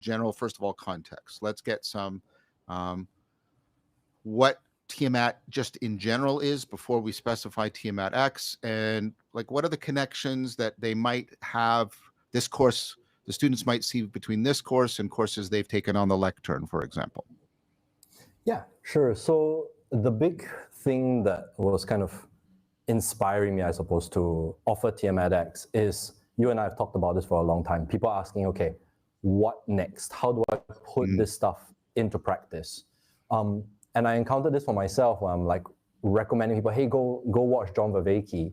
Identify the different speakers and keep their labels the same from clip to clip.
Speaker 1: general, first of all, context. Let's get some what TIAMAT just in general is before we specify TIAMAT-X, and like what are the connections that they might have, this course, the students might see between this course and courses they've taken on the Lectern, for example.
Speaker 2: Yeah, sure. So the big thing that was kind of inspiring me, I suppose, to offer TIAMAT-X is, you and I have talked about this for a long time. People are asking, okay, what next? How do I put this stuff into practice? And I encountered this for myself when I'm like recommending people, hey, go watch John Vervaeke.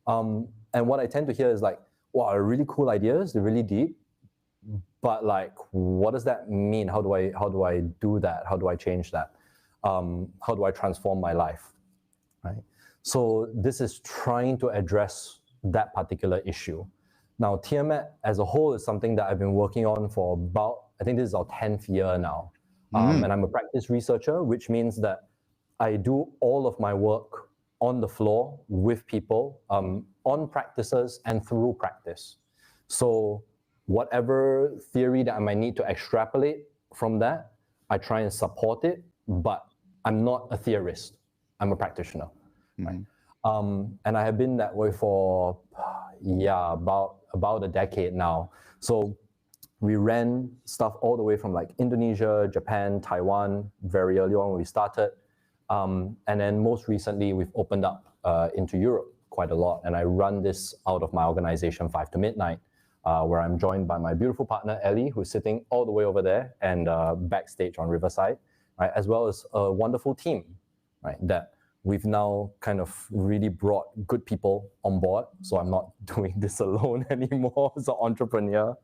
Speaker 2: And what I tend to hear is like, wow, really cool ideas, they're really deep, but like, what does that mean? How do I do that? How do I change that? How do I transform my life, right? So this is trying to address that particular issue. Now, TIAMAT as a whole is something that I've been working on for about, I think this is our 10th year now. And I'm a practice researcher, which means that I do all of my work on the floor with people, on practices and through practice. So whatever theory that I might need to extrapolate from that, I try and support it, but I'm not a theorist. I'm a practitioner, right? And I have been that way for, about a decade now. So we ran stuff all the way from like Indonesia, Japan, Taiwan, very early on when we started. And then most recently, we've opened up into Europe quite a lot. And I run this out of my organization, 5 to Midnight, where I'm joined by my beautiful partner, Ellie, who's sitting all the way over there and backstage on Riverside, right? As well as a wonderful team, right? That we've now kind of really brought good people on board. So I'm not doing this alone anymore as an entrepreneur.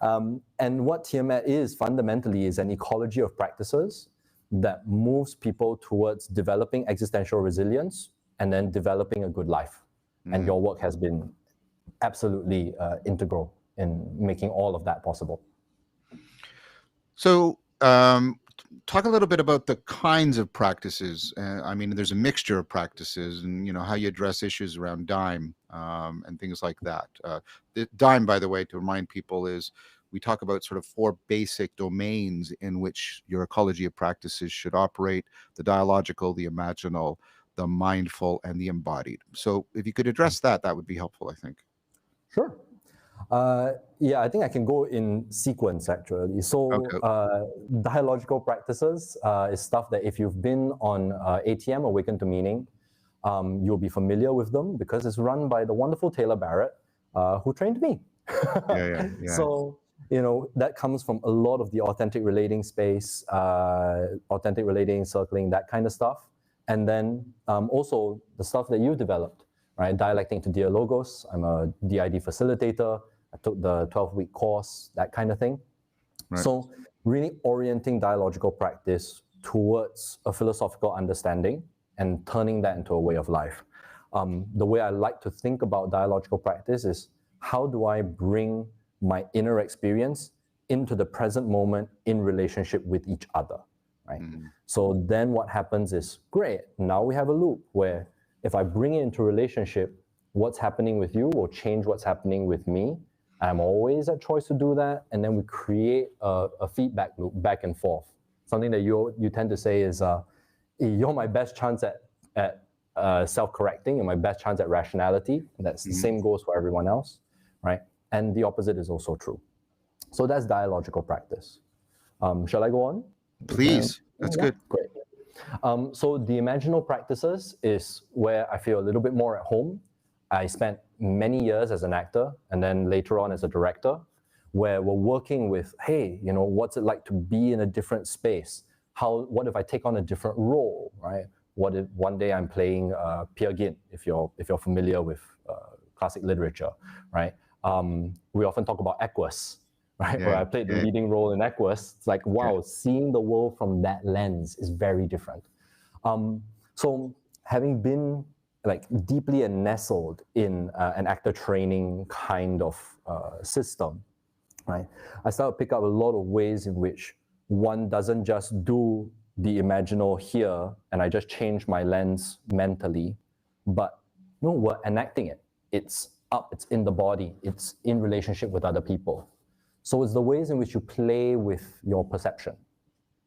Speaker 2: And what TIAMAT is fundamentally is an ecology of practices that moves people towards developing existential resilience and then developing a good life. And your work has been absolutely integral in making all of that possible.
Speaker 1: So talk a little bit about the kinds of practices. I mean, there's a mixture of practices, and you know how you address issues around DIME and things like that. The DIME, by the way, to remind people, is we talk about sort of 4 basic domains in which your ecology of practices should operate: the dialogical, the imaginal, the mindful, and the embodied. So if you could address that, that would be helpful, I think.
Speaker 2: Sure. Yeah, I think I can go in sequence, actually. So dialogical practices is stuff that if you've been on ATM, Awaken to Meaning, you'll be familiar with them because it's run by the wonderful Taylor Barratt, who trained me.
Speaker 1: Yeah.
Speaker 2: So, you know, that comes from a lot of the authentic relating space, authentic relating, circling, that kind of stuff. And then also the stuff that you developed, right? Dialecting to Dialogos. I'm a DID facilitator. I took the 12-week course, that kind of thing. Right. So really orienting dialogical practice towards a philosophical understanding and turning that into a way of life. The way I like to think about dialogical practice is, how do I bring my inner experience into the present moment in relationship with each other, right? So then what happens is, great, now we have a loop where if I bring it into relationship, what's happening with you will change what's happening with me. I'm always at choice to do that. And then we create a feedback loop back and forth. Something that you tend to say is, you're my best chance at self-correcting and my best chance at rationality. That's the same goes for everyone else, right? And the opposite is also true. So that's dialogical practice. Shall I go on?
Speaker 1: Please, that's good.
Speaker 2: Great. So the imaginal practices is where I feel a little bit more at home. I spent many years as an actor and then later on as a director, where we're working with, hey, you know, what's it like to be in a different space? What if I take on a different role, right? What if one day I'm playing Peer Gynt, if you're familiar with classic literature, right? We often talk about Equus, right? Where I played the leading role in Equus. It's like, wow, seeing the world from that lens is very different. So having been like deeply and nestled in an actor training kind of system, right? I started to pick up a lot of ways in which one doesn't just do the imaginal here and I just change my lens mentally, but no, we're enacting it. It's up, it's in the body, it's in relationship with other people. So it's the ways in which you play with your perception.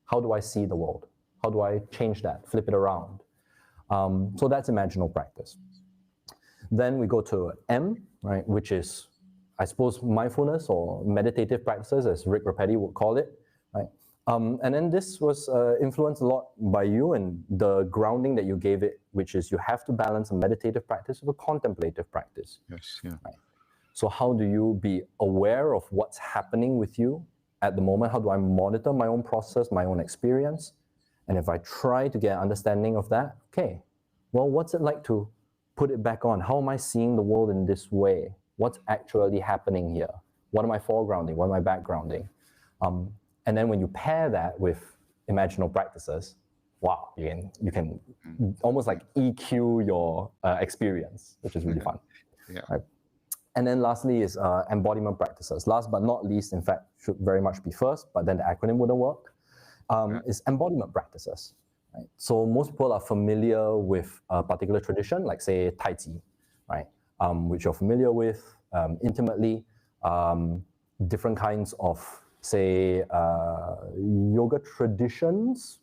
Speaker 2: How do I see the world? How do I change that, flip it around? So that's imaginal practice. Then we go to M, right, which is, I suppose, mindfulness or meditative practices, as Rick Rapetti would call it, right? And then this was influenced a lot by you and the grounding that you gave it, which is you have to balance a meditative practice with a contemplative practice.
Speaker 1: Yes, yeah.
Speaker 2: Right? So how do you be aware of what's happening with you at the moment? How do I monitor my own process, my own experience? And if I try to get an understanding of that, okay, well, what's it like to put it back on? How am I seeing the world in this way? What's actually happening here? What am I foregrounding? What am I backgrounding? And then when you pair that with imaginal practices, wow, you can almost like EQ your experience, which is really fun.
Speaker 1: Yeah.
Speaker 2: Right? And then lastly is embodiment practices. Last but not least, in fact, should very much be first, but then the acronym wouldn't work, is embodiment practices. Right? So most people are familiar with a particular tradition, like say Tai Chi, right? Which you're familiar with intimately. Different kinds of, say, yoga traditions.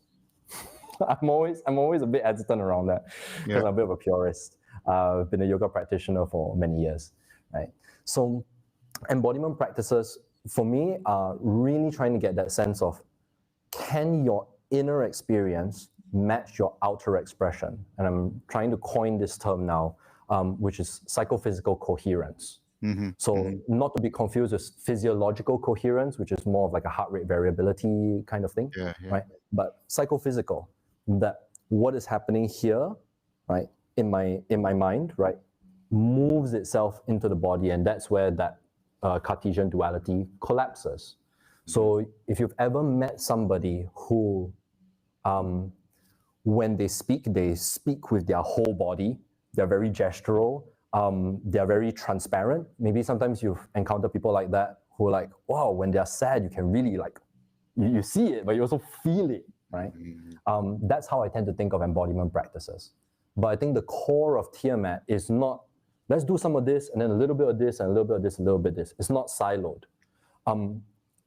Speaker 2: I'm always a bit hesitant around that because I'm a bit of a purist. I've been a yoga practitioner for many years, right? So embodiment practices, for me, are really trying to get that sense of, can your inner experience match your outer expression? And I'm trying to coin this term now, which is psychophysical coherence. So not to be confused with physiological coherence, which is more of like a heart rate variability kind of thing, right? But psychophysical, that what is happening here, right, in my mind, right, moves itself into the body, and that's where that Cartesian duality collapses. So if you've ever met somebody who, when they speak with their whole body, they're very gestural, they're very transparent. Maybe sometimes you've encountered people like that who are like, wow, when they're sad, you can really like, you see it, but you also feel it, right? That's how I tend to think of embodiment practices. But I think the core of Tiamat is not, let's do some of this, and then a little bit of this, and a little bit of this, and a little bit of this. It's not siloed.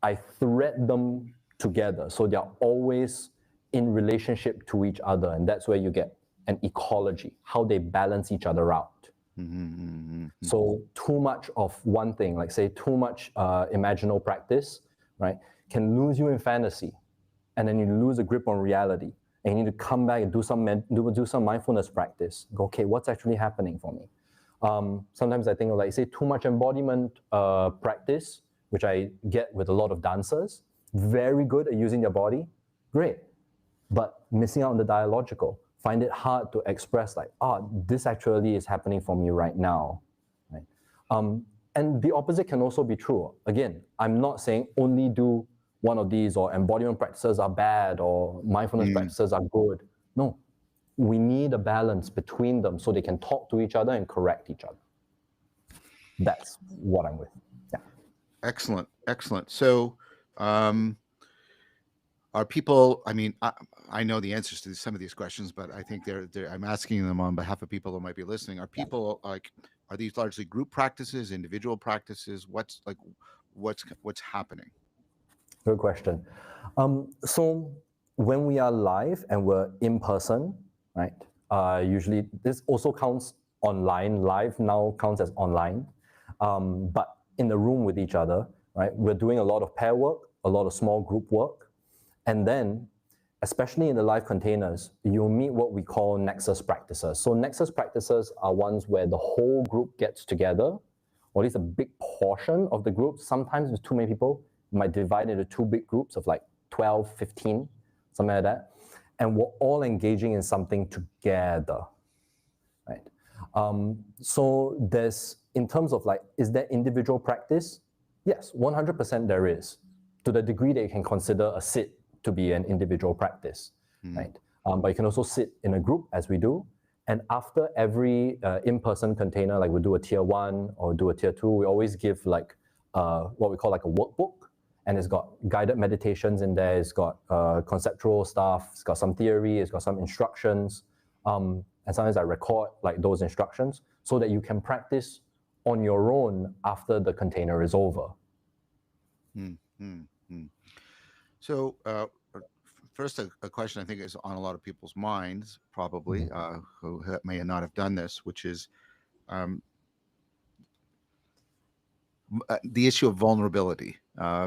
Speaker 2: I thread them together, so they're always in relationship to each other, and that's where you get an ecology, how they balance each other out. So too much of one thing, like say too much imaginal practice, right, can lose you in fantasy, and then you lose a grip on reality, and you need to come back and do some mindfulness practice. Go, okay, what's actually happening for me? Sometimes I think of like say too much embodiment practice, which I get with a lot of dancers, very good at using their body, great, but missing out on the dialogical. Find it hard to express like, this actually is happening for me right now. Right? And the opposite can also be true. Again, I'm not saying only do one of these, or embodiment practices are bad, or mindfulness practices are good. No, we need a balance between them so they can talk to each other and correct each other. That's what I'm with. Yeah.
Speaker 1: Excellent, excellent. So, are people, I mean, I know the answers to some of these questions, but I think I'm asking them on behalf of people who might be listening. Are people like, are these largely group practices, individual practices? What's happening?
Speaker 2: Good question. So when we are live and we're in person, right? Usually this also counts online. Live now counts as online, but in the room with each other, right? We're doing a lot of pair work, a lot of small group work. And then, especially in the live containers, you'll meet what we call nexus practices. So nexus practices are ones where the whole group gets together, or at least a big portion of the group. Sometimes with too many people, you might divide into two big groups of like 12, 15, something like that. And we're all engaging in something together, right? So there's, in terms of like, is there individual practice? Yes, 100% there is, to the degree that you can consider a sit to be an individual practice, right? But you can also sit in a group, as we do. And after every in-person container, like we do a tier 1 or do a tier 2, we always give like what we call like a workbook. And it's got guided meditations in there, it's got conceptual stuff, it's got some theory, it's got some instructions. And sometimes I record like those instructions so that you can practice on your own after the container is over.
Speaker 1: Hmm, hmm, hmm. So, first, a question I think is on a lot of people's minds, probably, who may not have done this, which is um, the issue of vulnerability.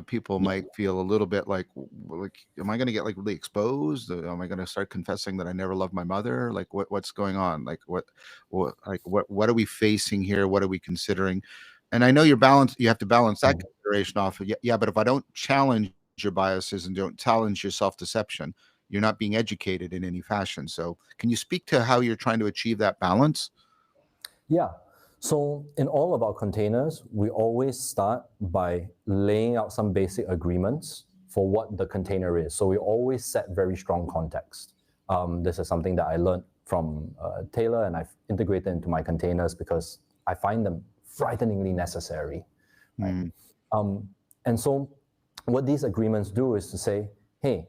Speaker 1: People
Speaker 2: Yeah.
Speaker 1: might feel a little bit like, am I going to get like really exposed? Am I going to start confessing that I never loved my mother? Like, what's going on? Like, what are we facing here? What are we considering? And I know you have to balance that consideration off. Yeah, but if I don't challenge your biases and don't challenge your self-deception, you're not being educated in any fashion. So, can you speak to how you're trying to achieve that balance?
Speaker 2: Yeah. So in all of our containers, we always start by laying out some basic agreements for what the container is. So we always set very strong context. This is something that I learned from Taylor, and I've integrated into my containers because I find them frighteningly necessary. Right? And so what these agreements do is to say, hey,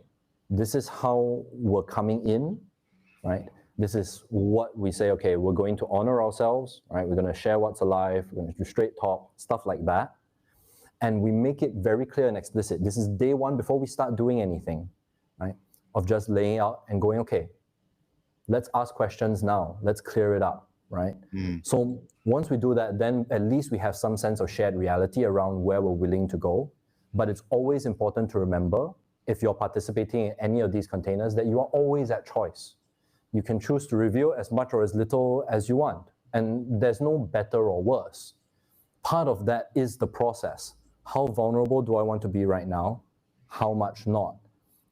Speaker 2: this is how we're coming in, right? This is what we say, okay, we're going to honor ourselves, right? We're going to share what's alive, we're going to do straight talk, stuff like that. And we make it very clear and explicit. This is day one before we start doing anything, right? Of just laying out and going, okay, let's ask questions now. Let's clear it up, right? So once we do that, then at least we have some sense of shared reality around where we're willing to go. But it's always important to remember, if you're participating in any of these containers, that you are always at choice. You can choose to reveal as much or as little as you want. And there's no better or worse. Part of that is the process. How vulnerable do I want to be right now? How much not,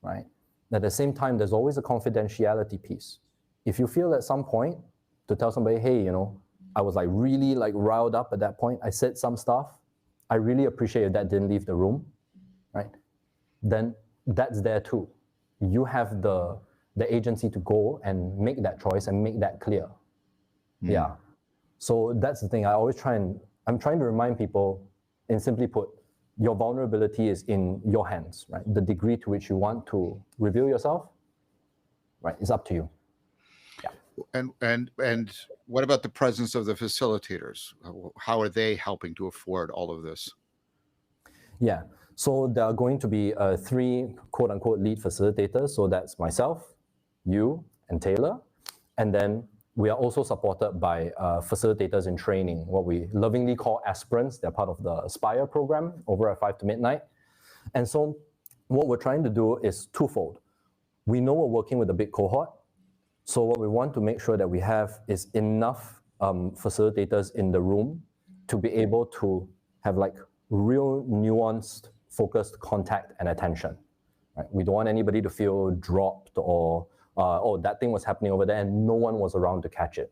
Speaker 2: right? At the same time, there's always a confidentiality piece. If you feel at some point to tell somebody, hey, I was like really like riled up at that point, I said some stuff, I really appreciate if that didn't leave the room, right? Then that's there too. You have the agency to go and make that choice and make that clear. Yeah. So that's the thing. I'm trying to remind people, and simply put, your vulnerability is in your hands, right? The degree to which you want to reveal yourself, right, is up to you. Yeah.
Speaker 1: And what about the presence of the facilitators? How are they helping to afford all of this?
Speaker 2: Yeah. So there are going to be 3 quote unquote lead facilitators. So that's myself, you, and Taylor. And then we are also supported by facilitators in training, what we lovingly call aspirants. They're part of the Aspire program over at 5 to Midnight. And so what we're trying to do is twofold. We know we're working with a big cohort. So what we want to make sure that we have is enough facilitators in the room to be able to have like real nuanced, focused contact and attention. Right? We don't want anybody to feel dropped or oh, that thing was happening over there and no one was around to catch it.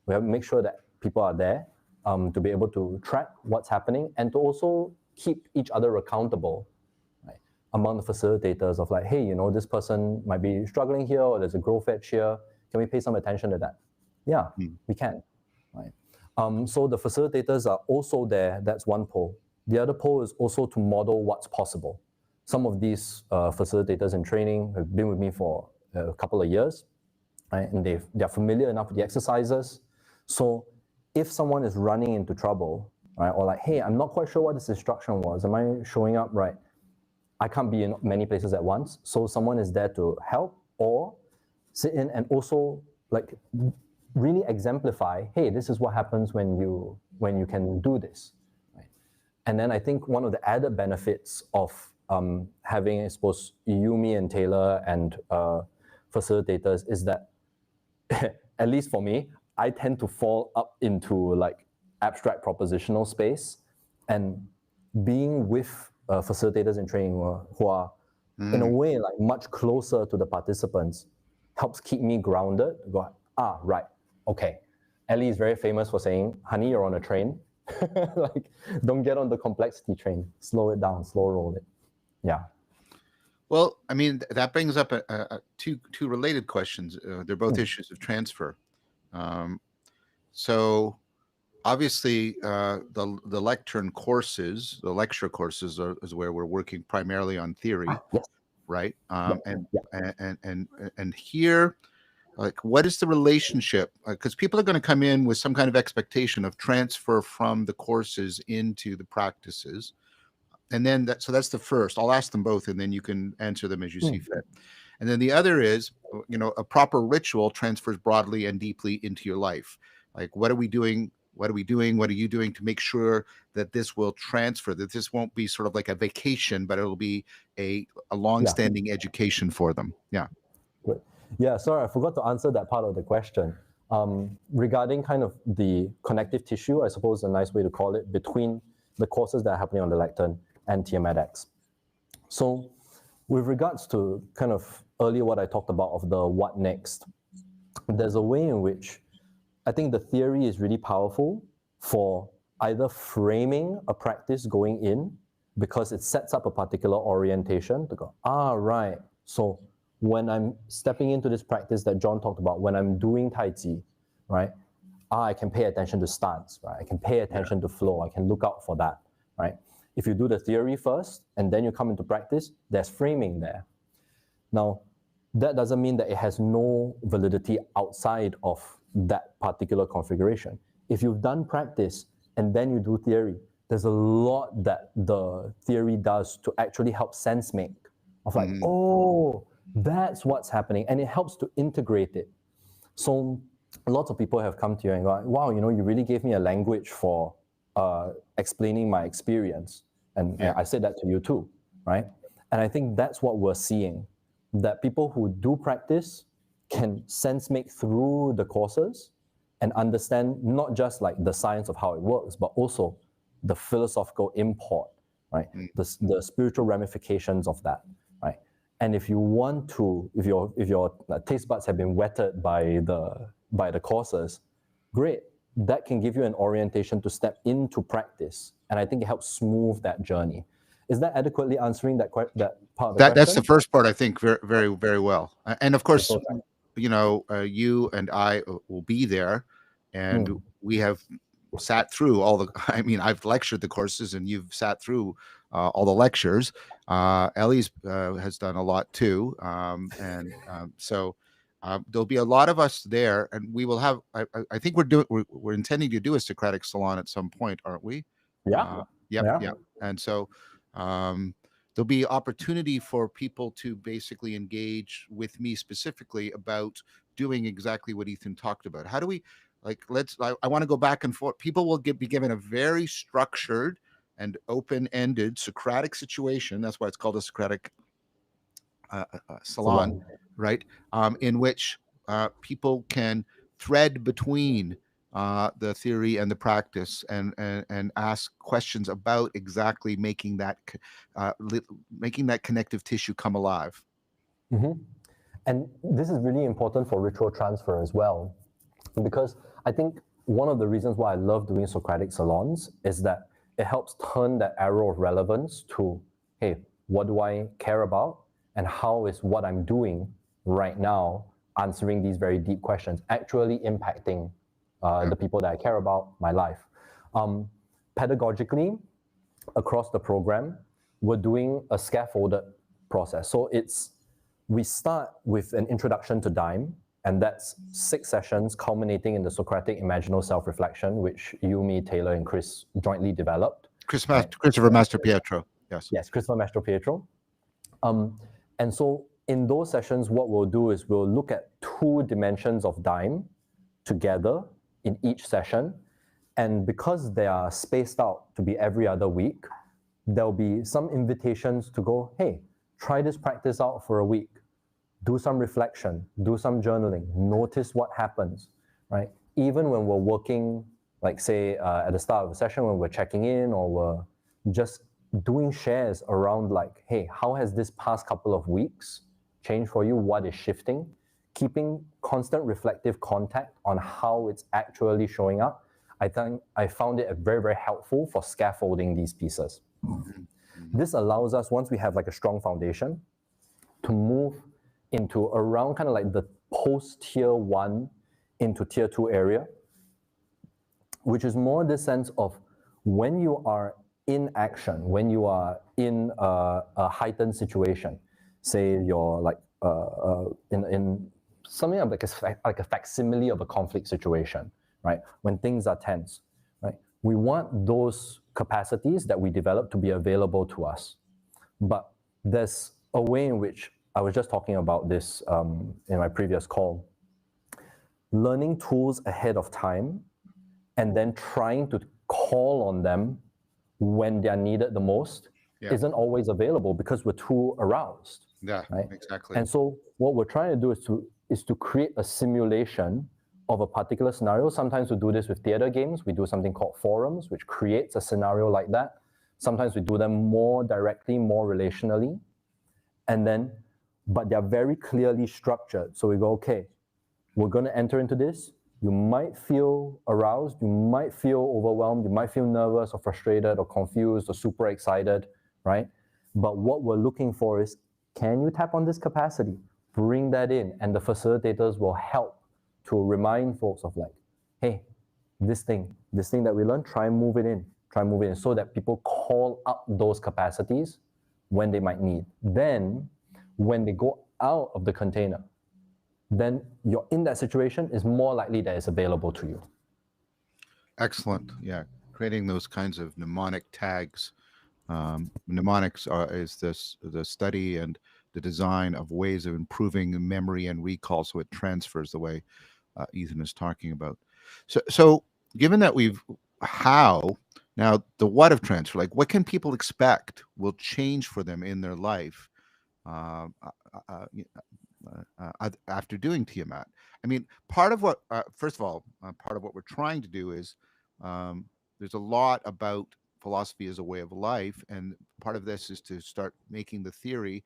Speaker 2: We have to make sure that people are there to be able to track what's happening and to also keep each other accountable, right? Among the facilitators of like, hey, this person might be struggling here or there's a growth edge here. Can we pay some attention to that? Yeah, we can, right? So the facilitators are also there. That's one pole. The other pole is also to model what's possible. Some of these facilitators in training have been with me for a couple of years, right? And they're familiar enough with the exercises. So if someone is running into trouble, right, or like, hey, I'm not quite sure what this instruction was, am I showing up right? I can't be in many places at once. So someone is there to help or sit in and also like really exemplify, hey, this is what happens when you can do this. Right? And then I think one of the added benefits of having, I suppose, Yumi and Taylor and facilitators is that, at least for me, I tend to fall up into like abstract propositional space, and being with facilitators in training who are in a way like much closer to the participants helps keep me grounded. Go, right, okay. Ellie is very famous for saying, honey, you're on a train. Like, don't get on the complexity train. Slow it down, slow roll it. Yeah.
Speaker 1: Well, I mean, that brings up two related questions. They're both issues of transfer. So obviously, the Lectern courses, the lecture courses, is where we're working primarily on theory,
Speaker 2: Yes.
Speaker 1: right? And here, like, what is the relationship? Because people are going to come in with some kind of expectation of transfer from the courses into the practices. And then so that's the first. I'll ask them both, and then you can answer them as you see fit. And then the other is, a proper ritual transfers broadly and deeply into your life. Like, what are we doing? What are we doing? What are you doing to make sure that this will transfer, that this won't be sort of like a vacation, but it'll be a long-standing education for them? Yeah.
Speaker 2: Good. Yeah, sorry, I forgot to answer that part of the question. Regarding kind of the connective tissue, I suppose a nice way to call it, between the courses that are happening on the Lectern and TIAMAT-X. So with regards to kind of earlier what I talked about of the what next, there's a way in which I think the theory is really powerful for either framing a practice going in, because it sets up a particular orientation to go, right, so when I'm stepping into this practice that John talked about, when I'm doing Tai Chi, right, I can pay attention to stance, right? I can pay attention to flow. I can look out for that, right? If you do the theory first and then you come into practice, there's framing there. Now, that doesn't mean that it has no validity outside of that particular configuration. If you've done practice and then you do theory, there's a lot that the theory does to actually help sense make of like, that's what's happening. And it helps to integrate it. So lots of people have come to you and go, wow, you really gave me a language for explaining my experience. And I said that to you too, right? And I think that's what we're seeing, that people who do practice can sense make through the courses and understand not just like the science of how it works, but also the philosophical import, right? The spiritual ramifications of that, right? And if you want to, if your taste buds have been whetted by the courses, great. That can give you an orientation to step into practice, and I think it helps smooth that journey. Is that adequately answering that part of the question?
Speaker 1: That's the first part, I think, very, very, very well. And of course, you and I will be there, and we have sat through all the. I mean, I've lectured the courses, and you've sat through all the lectures. Ellie's has done a lot too, so there'll be a lot of us there, and we will have. I think we're intending to do a Socratic salon at some point, aren't we?
Speaker 2: Yeah.
Speaker 1: Yeah. And so there'll be opportunity for people to basically engage with me specifically about doing exactly what Ethan talked about. How do we, I want to go back and forth. People will be given a very structured and open-ended Socratic situation. That's why it's called a Socratic salon, right? In which people can thread between the theory and the practice, and ask questions about exactly making that connective tissue come alive.
Speaker 2: And this is really important for ritual transfer as well, because I think one of the reasons why I love doing Socratic salons is that it helps turn that arrow of relevance to, hey, what do I care about? And how is what I'm doing right now, answering these very deep questions, actually impacting the people that I care about, my life? Pedagogically, across the program, we're doing a scaffolded process. So we start with an introduction to Daim, and that's 6 sessions culminating in the Socratic imaginal self-reflection, which you, me, Taylor, and Chris jointly developed.
Speaker 1: Christopher Mastropietro.
Speaker 2: Yes, Christopher Mastropietro. And so in those sessions, what we'll do is we'll look at 2 dimensions of Daim together in each session. And because they are spaced out to be every other week, there'll be some invitations to go, hey, try this practice out for a week. Do some reflection, do some journaling, notice what happens, right? Even when we're working, like say at the start of a session when we're checking in, or we're just doing shares around like, hey, how has this past couple of weeks changed for you? What is shifting? Keeping constant reflective contact on how it's actually showing up. I think I found it very, very helpful for scaffolding these pieces. This allows us, once we have like a strong foundation, to move into around kind of like the post-tier 1 into tier 2 area, which is more the sense of when you are in action, when you are in a heightened situation, say you're like in something like a facsimile of a conflict situation, right? When things are tense, right? We want those capacities that we develop to be available to us. But there's a way in which I was just talking about this in my previous call. Learning tools ahead of time and then trying to call on them when they are needed the most isn't always available because we're too aroused.
Speaker 1: Yeah,
Speaker 2: right?
Speaker 1: exactly.
Speaker 2: And so what we're trying to do is to create a simulation of a particular scenario. Sometimes we do this with theater games. We do something called forums, which creates a scenario like that. Sometimes we do them more directly, more relationally. And then, but they're very clearly structured. So we go, okay, we're going to enter into this. You might feel aroused. You might feel overwhelmed. You might feel nervous or frustrated or confused or super excited, right? But what we're looking for is, can you tap on this capacity? Bring that in. And the facilitators will help to remind folks of like, hey, this thing that we learned, try and move it in. Try and move it in so that people call up those capacities when they might need. Then when they go out of the container, then you're in that situation is more likely that it's available to you.
Speaker 1: Excellent. Yeah. Creating those kinds of mnemonic tags. Mnemonics is the study and the design of ways of improving memory and recall so it transfers the way Ethan is talking about. So given that how now the what of transfer, like what can people expect will change for them in their life after doing Tiamat? I mean, part of what, first of all, part of what we're trying to do is there's a lot about philosophy as a way of life, and part of this is to start making the theory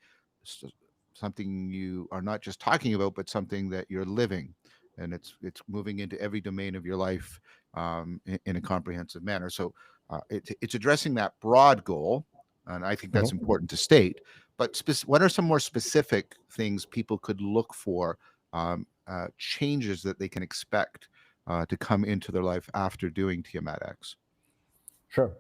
Speaker 1: something you are not just talking about, but something that you're living, and it's moving into every domain of your life in a comprehensive manner. So it's addressing that broad goal, and I think that's important to state. But what are some more specific things people could look for, changes that they can expect to come into their life after doing TIAMAT-X?
Speaker 2: Sure.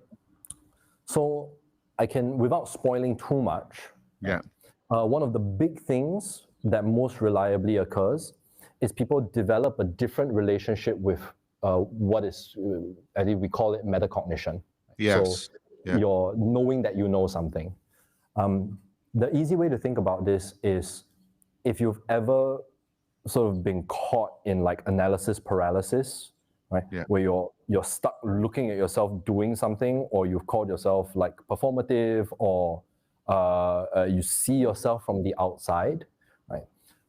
Speaker 2: So I can, without spoiling too much,
Speaker 1: Yeah.
Speaker 2: One of the big things that most reliably occurs is people develop a different relationship with what is, I think we call it metacognition.
Speaker 1: Yes.
Speaker 2: So you're knowing that you know something. The easy way to think about this is if you've ever sort of been caught in like analysis paralysis, right?
Speaker 1: Yeah.
Speaker 2: Where you're stuck looking at yourself doing something, or you've called yourself like performative, or you see yourself from the outside, right?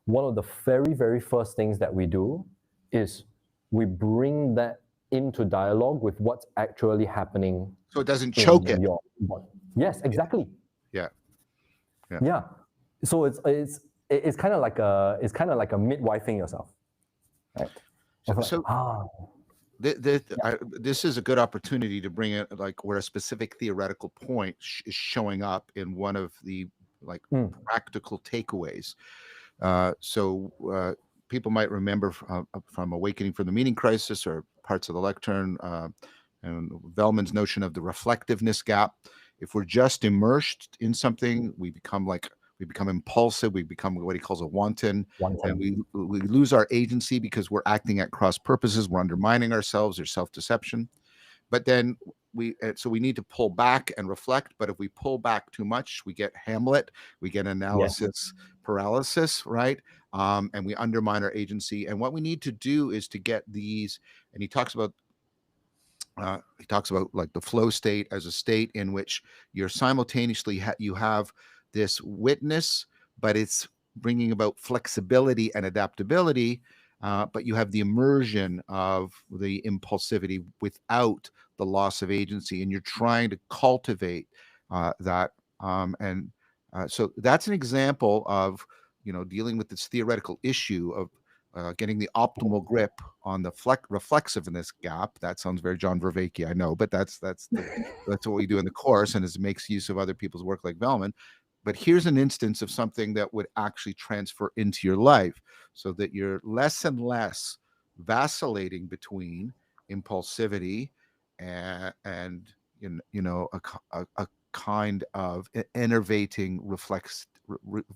Speaker 2: One of the very, very first things that we do is we bring that into dialogue with what's actually happening.
Speaker 1: So it doesn't choke it.
Speaker 2: Yes, exactly.
Speaker 1: Yeah.
Speaker 2: Yeah. So it's kind of like a midwifing yourself, right?
Speaker 1: This is a good opportunity to bring it like where a specific theoretical point is showing up in one of the like practical takeaways. So people might remember from Awakening from the Meaning Crisis or parts of the Lectern and Vellman's notion of the reflectiveness gap. If we're just immersed in something, we become impulsive. We become what he calls a wanton. And we lose our agency because we're acting at cross purposes. We're undermining ourselves. There's self-deception. But then we need to pull back and reflect. But if we pull back too much, we get Hamlet. We get analysis paralysis, right? And we undermine our agency. And what we need to do is to get these. And he talks about like the flow state as a state in which you're simultaneously you have this witness, but it's bringing about flexibility and adaptability, but you have the immersion of the impulsivity without the loss of agency, and you're trying to cultivate that. So that's an example of dealing with this theoretical issue of getting the optimal grip on the reflexiveness gap. That sounds very John Vervaeke, I know, but that's what we do in the course, and it makes use of other people's work like Vellman. But here's an instance of something that would actually transfer into your life, so that you're less and less vacillating between impulsivity and a kind of enervating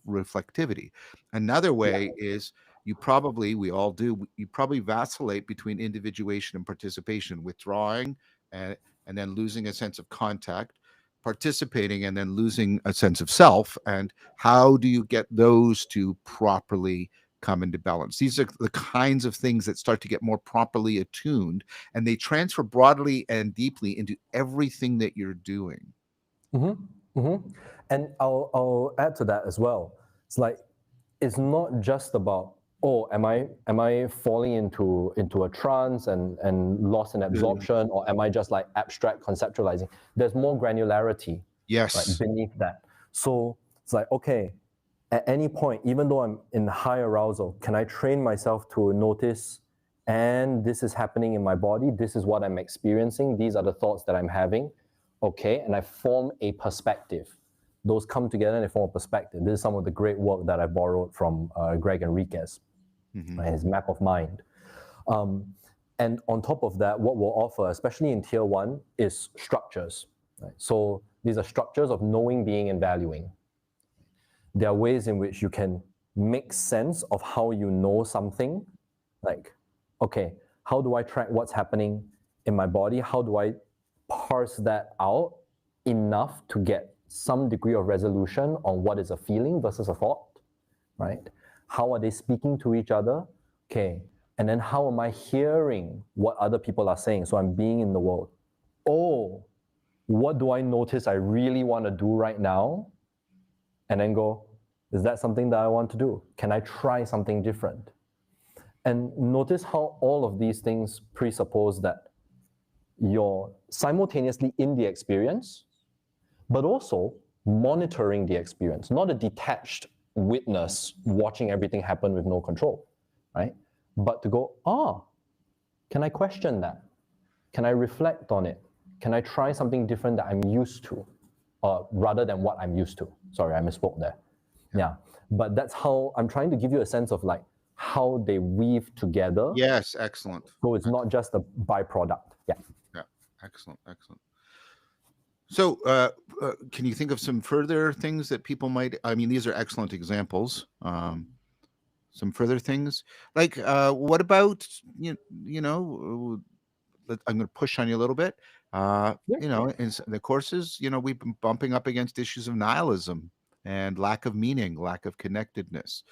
Speaker 1: reflectivity. Another way is we all do, you probably vacillate between individuation and participation, withdrawing and then losing a sense of contact, participating, and then losing a sense of self. And how do you get those to properly come into balance? These are the kinds of things that start to get more properly attuned, and they transfer broadly and deeply into everything that you're doing.
Speaker 2: And I'll add to that as well. It's like, it's not just about, oh, am I falling into a trance and lost in absorption, or am I just like abstract conceptualizing? There's more granularity,
Speaker 1: Yes.
Speaker 2: right, beneath that. So it's like, okay, at any point, even though I'm in high arousal, can I train myself to notice, and this is happening in my body, this is what I'm experiencing, these are the thoughts that I'm having, okay, and I form a perspective. Those come together and they form a perspective. This is some of the great work that I borrowed from Greg Enriquez, his map of mind. And on top of that, what we'll offer, especially in tier 1, is structures. Right? So these are structures of knowing, being, and valuing. There are ways in which you can make sense of how you know something. Like, okay, how do I track what's happening in my body? How do I parse that out enough to get some degree of resolution on what is a feeling versus a thought, right? How are they speaking to each other? Okay, and then how am I hearing what other people are saying? So I'm being in the world. Oh, what do I notice I really want to do right now? And then go, is that something that I want to do? Can I try something different? And notice how all of these things presuppose that you're simultaneously in the experience, but also monitoring the experience, not a detached witness watching everything happen with no control, right? But to go, can I question that? Can I reflect on it? Can I try something different that I'm used to, rather than what I'm used to? Sorry, I misspoke there. Yeah, but that's how I'm trying to give you a sense of like how they weave together.
Speaker 1: Yes, excellent.
Speaker 2: So it's not just a byproduct. Yeah.
Speaker 1: Yeah, excellent. So can you think of some further things that people might, I mean, these are excellent examples. Some further things like what about, I'm going to push on you a little bit. In the courses, we've been bumping up against issues of nihilism and lack of meaning, lack of connectedness,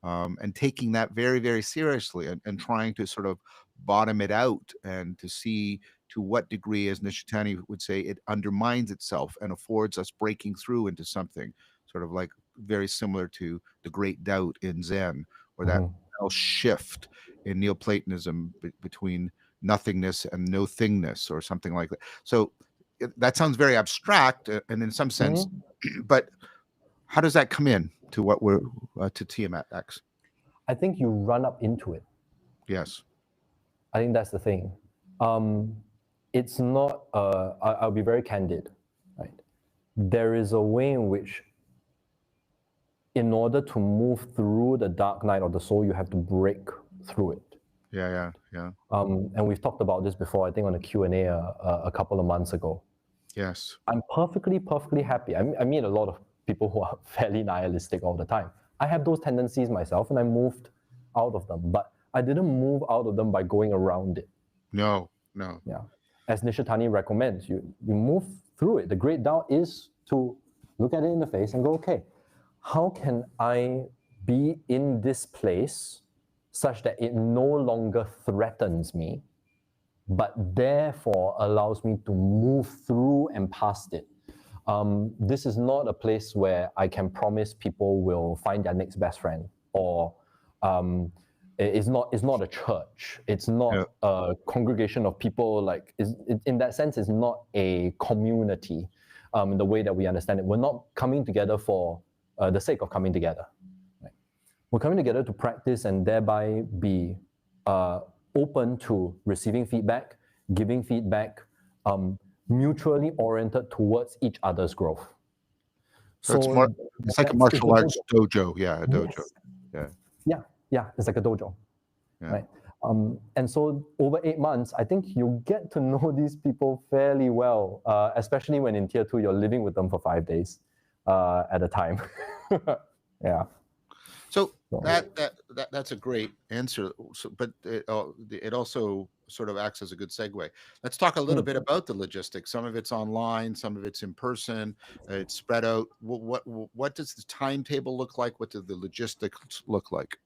Speaker 1: and taking that very, very seriously, and trying to sort of bottom it out and to see to what degree, as Nishitani would say, it undermines itself and affords us breaking through into something sort of like very similar to the great doubt in Zen, or that shift in Neoplatonism between nothingness and no thingness, or something like that. So that sounds very abstract, and in some sense, but how does that come in to what we're to TIAMAT-X?
Speaker 2: I think you run up into it.
Speaker 1: Yes.
Speaker 2: I think that's the thing. It's not, I'll be very candid, right? There is a way in which, in order to move through the dark night of the soul, you have to break through it.
Speaker 1: Yeah.
Speaker 2: And we've talked about this before, I think on a Q&A a couple of months ago.
Speaker 1: Yes.
Speaker 2: I'm perfectly happy. I meet a lot of people who are fairly nihilistic all the time. I have those tendencies myself, and I moved out of them, but I didn't move out of them by going around it.
Speaker 1: No.
Speaker 2: Yeah. As Nishitani recommends, you move through it. The great doubt is to look at it in the face and go, okay, how can I be in this place such that it no longer threatens me, but therefore allows me to move through and past it? This is not a place where I can promise people will find their next best friend, or it's not a church. It's not a congregation of people. Like, in that sense, it's not a community in the way that we understand it. We're not coming together for the sake of coming together. Right? We're coming together to practice and thereby be open to receiving feedback, giving feedback, mutually oriented towards each other's growth.
Speaker 1: So it's like a martial arts dojo. Yeah, a dojo.
Speaker 2: Yes. Yeah, it's like a dojo. Yeah. Right. And so over 8 months, I think you get to know these people fairly well, especially when in tier 2, you're living with them for 5 days at a time. Yeah.
Speaker 1: So that's a great answer. So, but it also sort of acts as a good segue. Let's talk a little bit about the logistics. Some of it's online, some of it's in person. It's spread out. What does the timetable look like? What do the logistics look like?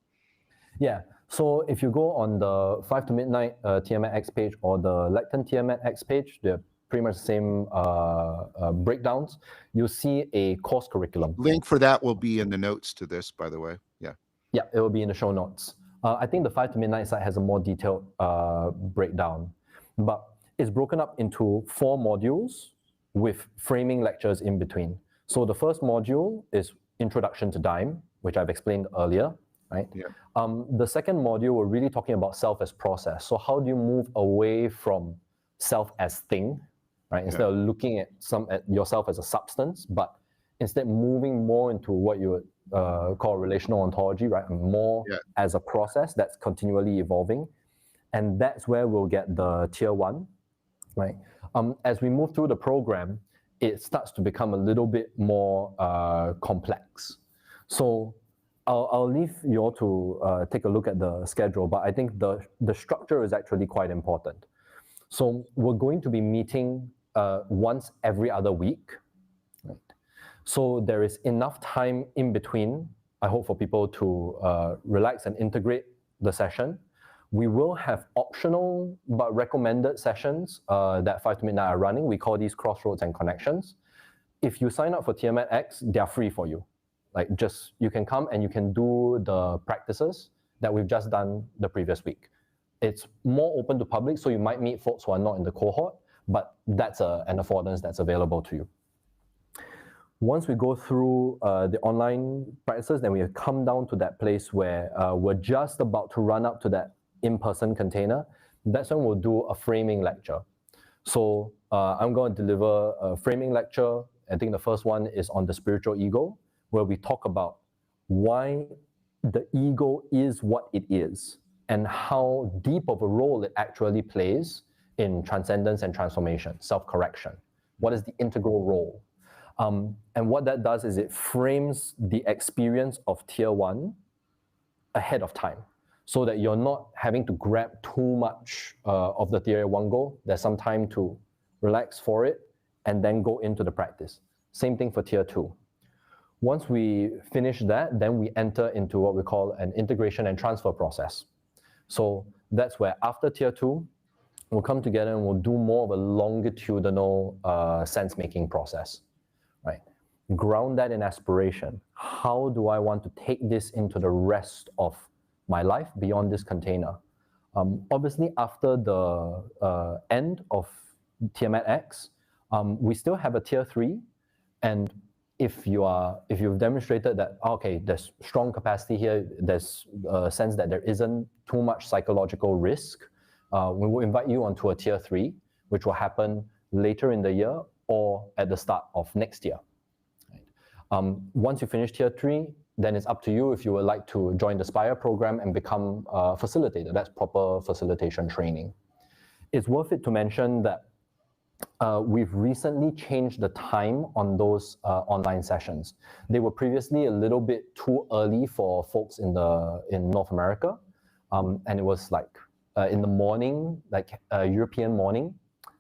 Speaker 2: Yeah. So if you go on the 5 to Midnight TIAMAT-X page or the Lectern TIAMAT-X page, they're pretty much the same breakdowns. You'll see a course curriculum.
Speaker 1: Link for that will be in the notes to this, by the way. Yeah.
Speaker 2: Yeah, it will be in the show notes. I think the 5 to Midnight site has a more detailed breakdown, but it's broken up into 4 modules with framing lectures in between. So the first module is Introduction to DIME, which I've explained earlier, right? Yeah. The second module, we're really talking about self as process. So how do you move away from self as thing, right? Instead of looking at yourself as a substance, but instead moving more into what you would call relational ontology, right? More as a process that's continually evolving. And that's where we'll get the tier 1, right? As we move through the program, it starts to become a little bit more complex. So I'll leave you all to take a look at the schedule, but I think the structure is actually quite important. So we're going to be meeting once every other week, right? So there is enough time in between, I hope, for people to relax and integrate the session. We will have optional but recommended sessions that 5 to Midnight are running. We call these Crossroads and Connections. If you sign up for TIAMAT-X, they're free for you. Like, just, you can come and you can do the practices that we've just done the previous week. It's more open to public, so you might meet folks who are not in the cohort, but that's an affordance that's available to you. Once we go through the online practices, then we come down to that place where we're just about to run up to that in-person container. That's when we'll do a framing lecture. So I'm going to deliver a framing lecture. I think the first one is on the spiritual ego, where we talk about why the ego is what it is and how deep of a role it actually plays in transcendence and transformation, self-correction. What is the integral role? And what that does is it frames the experience of tier 1 ahead of time, so that you're not having to grab too much of the tier 1 goal. There's some time to relax for it and then go into the practice. Same thing for tier 2. Once we finish that, then we enter into what we call an integration and transfer process. So that's where after tier 2, we'll come together and we'll do more of a longitudinal sense-making process, right? Ground that in aspiration. How do I want to take this into the rest of my life beyond this container? Obviously, after the end of TIAMAT-X, we still have a tier 3, and if you've demonstrated that, okay, there's strong capacity here, there's a sense that there isn't too much psychological risk, we will invite you onto a tier 3, which will happen later in the year or at the start of next year. Right? Once you finish tier 3, then it's up to you if you would like to join the SPIRE program and become a facilitator. That's proper facilitation training. It's worth it to mention that we've recently changed the time on those online sessions. They were previously a little bit too early for folks in North America, and it was like in the morning, like European morning,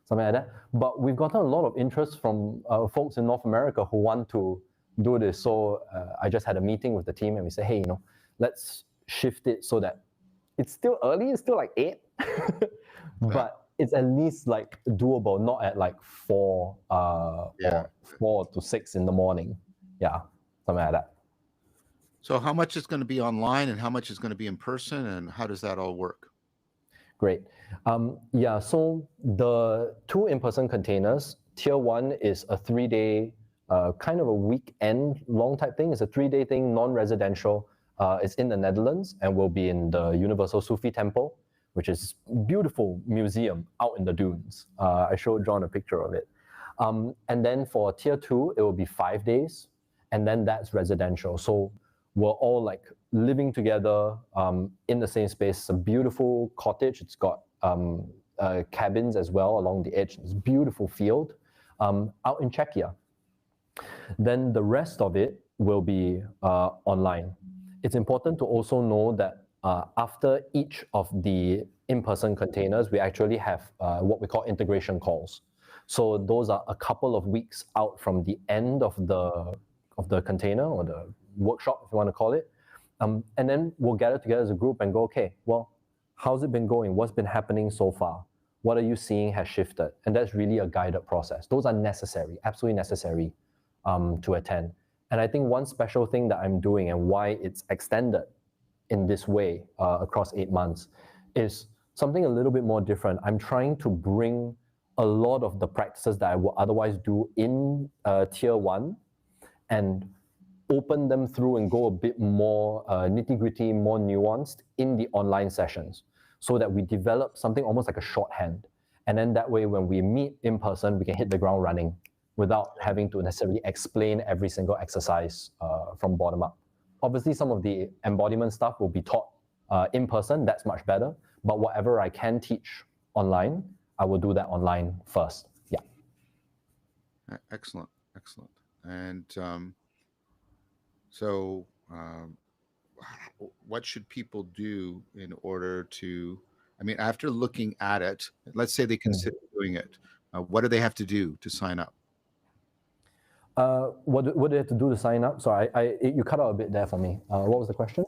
Speaker 2: something like that. But we've gotten a lot of interest from folks in North America who want to do this. So I just had a meeting with the team and we said, hey, let's shift it so that it's still early, it's still like 8, but it's at least like doable, not at like 4 or 4 to 6 in the morning. Yeah, something like that.
Speaker 1: So how much is going to be online and how much is going to be in person, and how does that all work?
Speaker 2: Great. Yeah, so the 2 in-person containers, tier 1 is a 3-day, kind of a weekend long type thing. It's a 3-day thing, non-residential. It's in the Netherlands and will be in the Universal Sufi Temple, which is a beautiful museum out in the dunes. I showed John a picture of it. And then for tier 2, it will be 5 days, and then that's residential. So we're all like living together in the same space. It's a beautiful cottage. It's got cabins as well along the edge. It's a beautiful field out in Czechia. Then the rest of it will be online. it's important to also know that after each of the in-person containers, we actually have what we call integration calls. So those are a couple of weeks out from the end of the container or the workshop, if you want to call it. And then we'll gather together as a group and go, okay, well, how's it been going? What's been happening so far? What are you seeing has shifted? And that's really a guided process. Those are necessary, absolutely necessary to attend. And I think one special thing that I'm doing and why it's extended in this way across 8 months is something a little bit more different. I'm trying to bring a lot of the practices that I would otherwise do in tier 1 and open them through and go a bit more nitty-gritty, more nuanced in the online sessions, so that we develop something almost like a shorthand. And then that way, when we meet in person, we can hit the ground running without having to necessarily explain every single exercise from bottom up. Obviously, some of the embodiment stuff will be taught in person. That's much better. But whatever I can teach online, I will do that online first. Yeah.
Speaker 1: Excellent, excellent. And so what should people do in order to, I mean, after looking at it, let's say they consider doing it, what do they have to do to sign up?
Speaker 2: What do they have to do to sign up? Sorry, you cut out a bit there for me. What was the question?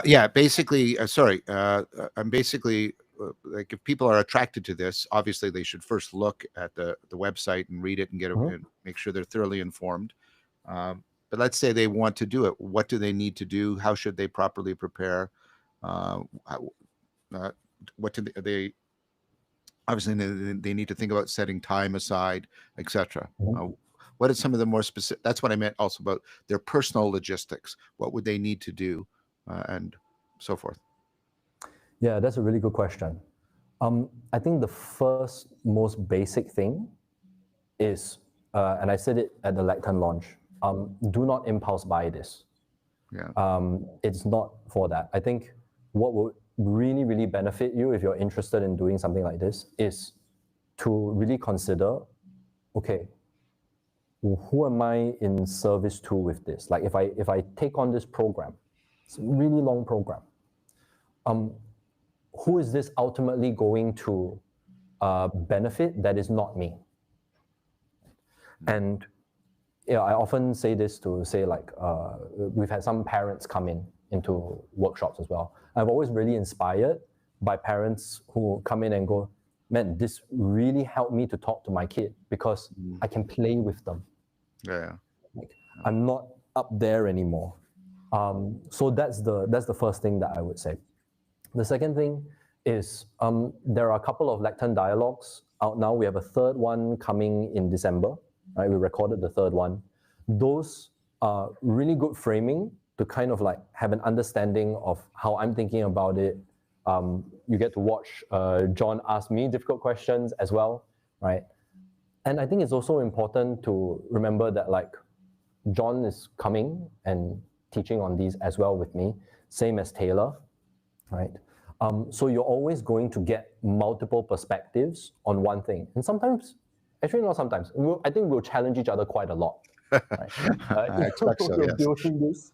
Speaker 1: Yeah, basically, sorry, I'm basically, like, if people are attracted to this, obviously they should first look at the website and read it and get and make sure they're thoroughly informed. But let's say they want to do it. What do they need to do? How should they properly prepare? What do they obviously they need to think about setting time aside, etc. What are some of the more specific? That's what I meant also about their personal logistics. What would they need to do, and so forth?
Speaker 2: Yeah, that's a really good question. I think the first most basic thing is, and I said it at the Lectern launch, do not impulse buy this.
Speaker 1: Yeah.
Speaker 2: It's not for that. I think what would really, really benefit you if you're interested in doing something like this is to really consider, okay, who am I in service to with this? Like if I take on this program, it's a really long program, who is this ultimately going to benefit that is not me? And I often say this to say, like, we've had some parents come into workshops as well. I've always really inspired by parents who come in and go, man, this really helped me to talk to my kid because I can play with them.
Speaker 1: Yeah.
Speaker 2: Like, I'm not up there anymore. So that's the first thing that I would say. The second thing is there are a couple of Lectern dialogues out now. We have a third one coming in December. Right? We recorded the third one. Those are really good framing to kind of like have an understanding of how I'm thinking about it. You get to watch John ask me difficult questions as well, right? And I think it's also important to remember that, like, John is coming and teaching on these as well with me, same as Taylor, right? So you're always going to get multiple perspectives on one thing. And sometimes, actually not sometimes, I think we'll challenge each other quite a lot. Right?
Speaker 1: I expect so, yes.
Speaker 2: Building this.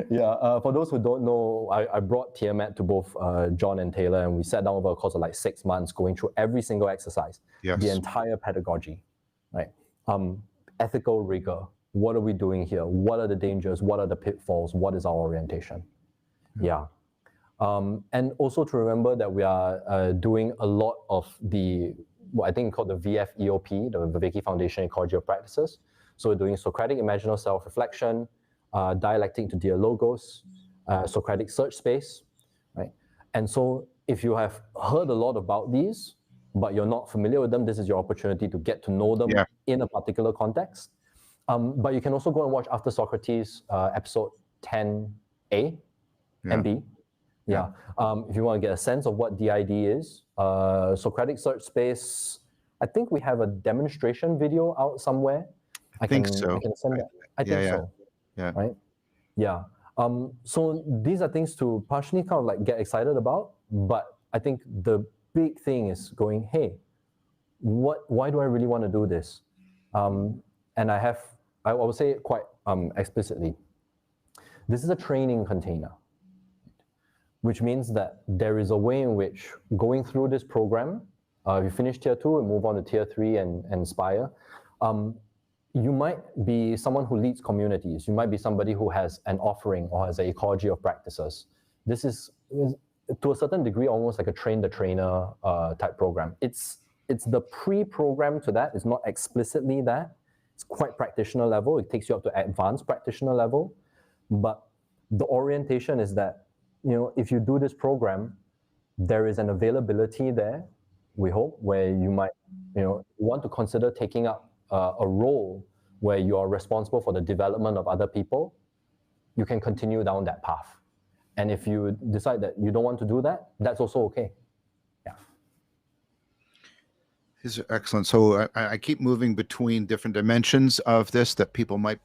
Speaker 2: Yeah, for those who don't know, I brought TIAMAT to both John and Taylor, and we sat down over a course of like 6 months going through every single exercise, the entire pedagogy, right? Ethical rigor, what are we doing here? What are the dangers? What are the pitfalls? What is our orientation? Yeah. And also to remember that we are doing a lot of what I think called the VFEOP, the Vervaeke Foundation Ecology of Practices. So we're doing Socratic imaginal self-reflection, dialectic to dialogos, Socratic search space, right? And so if you have heard a lot about these, but you're not familiar with them, this is your opportunity to get to know them in a particular context. But you can also go and watch After Socrates, episode 10A and B. Yeah. If you want to get a sense of what DID is, Socratic search space, I think we have a demonstration video out somewhere.
Speaker 1: I think so.
Speaker 2: I can send that. I think so.
Speaker 1: Yeah.
Speaker 2: Right? Yeah. So these are things to partially kind of like get excited about, but I think the big thing is going, hey, why do I really want to do this? And I will say it quite explicitly. This is a training container, which means that there is a way in which going through this program, you finish tier 2 and move on to tier 3 and Inspire, you might be someone who leads communities. You might be somebody who has an offering or has an ecology of practices. This is, to a certain degree, almost like a train-the-trainer type program. It's the pre-program to that. It's not explicitly that. It's quite practitioner level. It takes you up to advanced practitioner level. But the orientation is that, if you do this program, there is an availability there, we hope, where you might, want to consider taking up a role where you are responsible for the development of other people. You can continue down that path. And if you decide that you don't want to do that, that's also okay. Yeah.
Speaker 1: These are excellent. So I keep moving between different dimensions of this that people might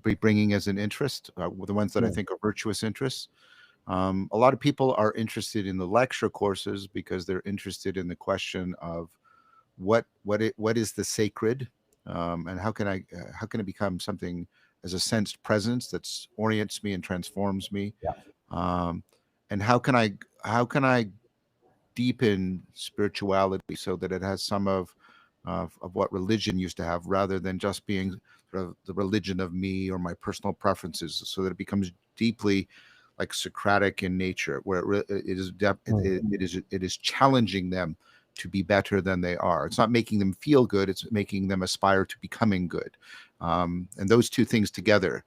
Speaker 1: be bringing as an interest, the ones that I think are virtuous interests. A lot of people are interested in the lecture courses because they're interested in the question of what is the sacred, and how can it become something as a sensed presence that orients me and transforms me.
Speaker 2: Yeah.
Speaker 1: And how can I deepen spirituality so that it has some of what religion used to have, rather than just being sort of the religion of me or my personal preferences, so that it becomes deeply like Socratic in nature, where it is challenging them to be better than they are. It's not making them feel good; it's making them aspire to becoming good. And those two things together,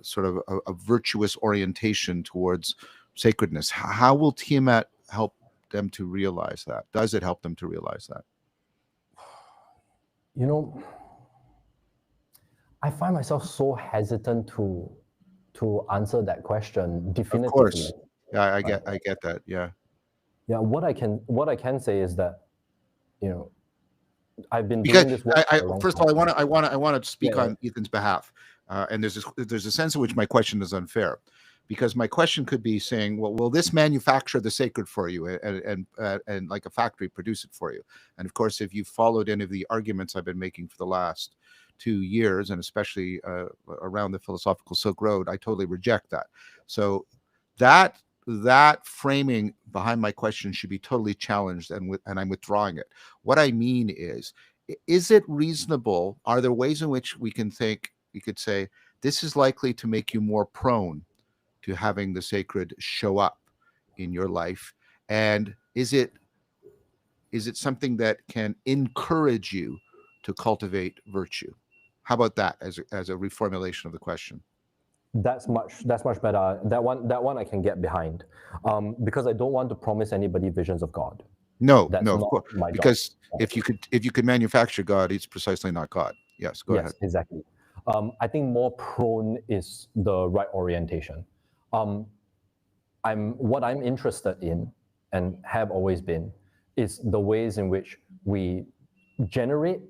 Speaker 1: sort of a virtuous orientation towards sacredness. How will TIAMAT help them to realize that? Does it help them to realize that?
Speaker 2: I find myself so hesitant to answer that question definitively.
Speaker 1: Of course. Yeah, I get that. Yeah.
Speaker 2: Yeah, what I can say is that, I've been doing this work for a long
Speaker 1: first
Speaker 2: time.
Speaker 1: of all, I want to speak on Ethan's behalf, and there's a sense in which my question is unfair, because my question could be saying, well, will this manufacture the sacred for you and like a factory produce it for you? And of course, if you've followed any of the arguments I've been making for the last 2 years, and especially around the philosophical Silk Road, I totally reject that. So that framing behind my question should be totally challenged, and I'm withdrawing it. What I mean is it reasonable? Are there ways in which we could say this is likely to make you more prone to having the sacred show up in your life? And is it something that can encourage you to cultivate virtue? How about that as a reformulation of the question?
Speaker 2: That's much better. That one I can get behind, because I don't want to promise anybody visions of God.
Speaker 1: No,
Speaker 2: That's
Speaker 1: of
Speaker 2: not
Speaker 1: course,
Speaker 2: my job.
Speaker 1: because if you could manufacture God, it's precisely not God. Yes, go ahead.
Speaker 2: Yes, exactly. I think more prone is the right orientation. What I'm interested in, and have always been, is the ways in which we generate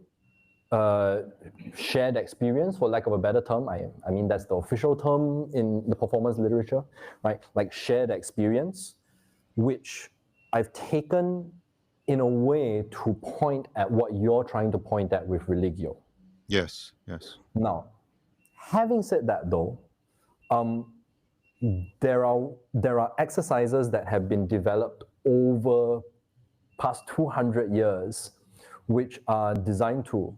Speaker 2: shared experience, for lack of a better term. I mean, that's the official term in the performance literature, right? Like shared experience, which I've taken in a way to point at what you're trying to point at with religio.
Speaker 1: Yes.
Speaker 2: Now, having said that, though, there are exercises that have been developed over past 200 years, which are designed to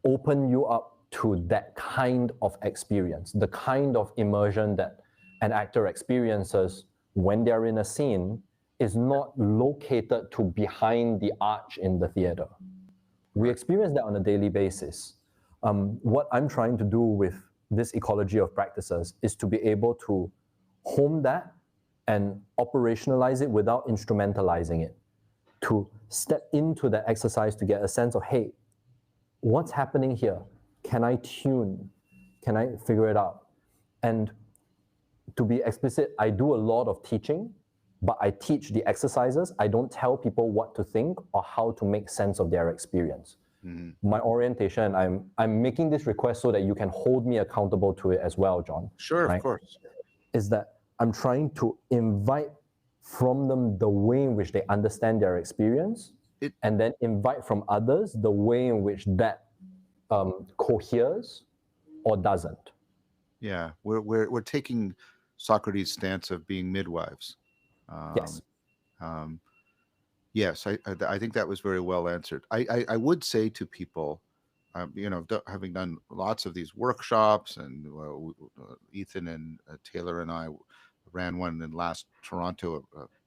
Speaker 2: open you up to that kind of experience, the kind of immersion that an actor experiences when they're in a scene is not located to behind the arch in the theater. We experience that on a daily basis. What I'm trying to do with this ecology of practices is to be able to home that and operationalize it without instrumentalizing it, to step into the exercise to get a sense of, hey, what's happening here? Can I tune? Can I figure it out? And to be explicit, I do a lot of teaching, but I teach the exercises. I don't tell people what to think or how to make sense of their experience. Mm-hmm. My orientation, I'm making this request so that you can hold me accountable to it as well, John.
Speaker 1: Sure, right? Of course.
Speaker 2: Is that I'm trying to invite from them the way in which they understand their experience, and then invite from others the way in which that coheres or doesn't.
Speaker 1: Yeah, we're taking Socrates' stance of being midwives.
Speaker 2: Yes.
Speaker 1: Um, um, yes, I think that was very well answered. I would say to people, having done lots of these workshops, and Ethan and Taylor and I ran one in last Toronto.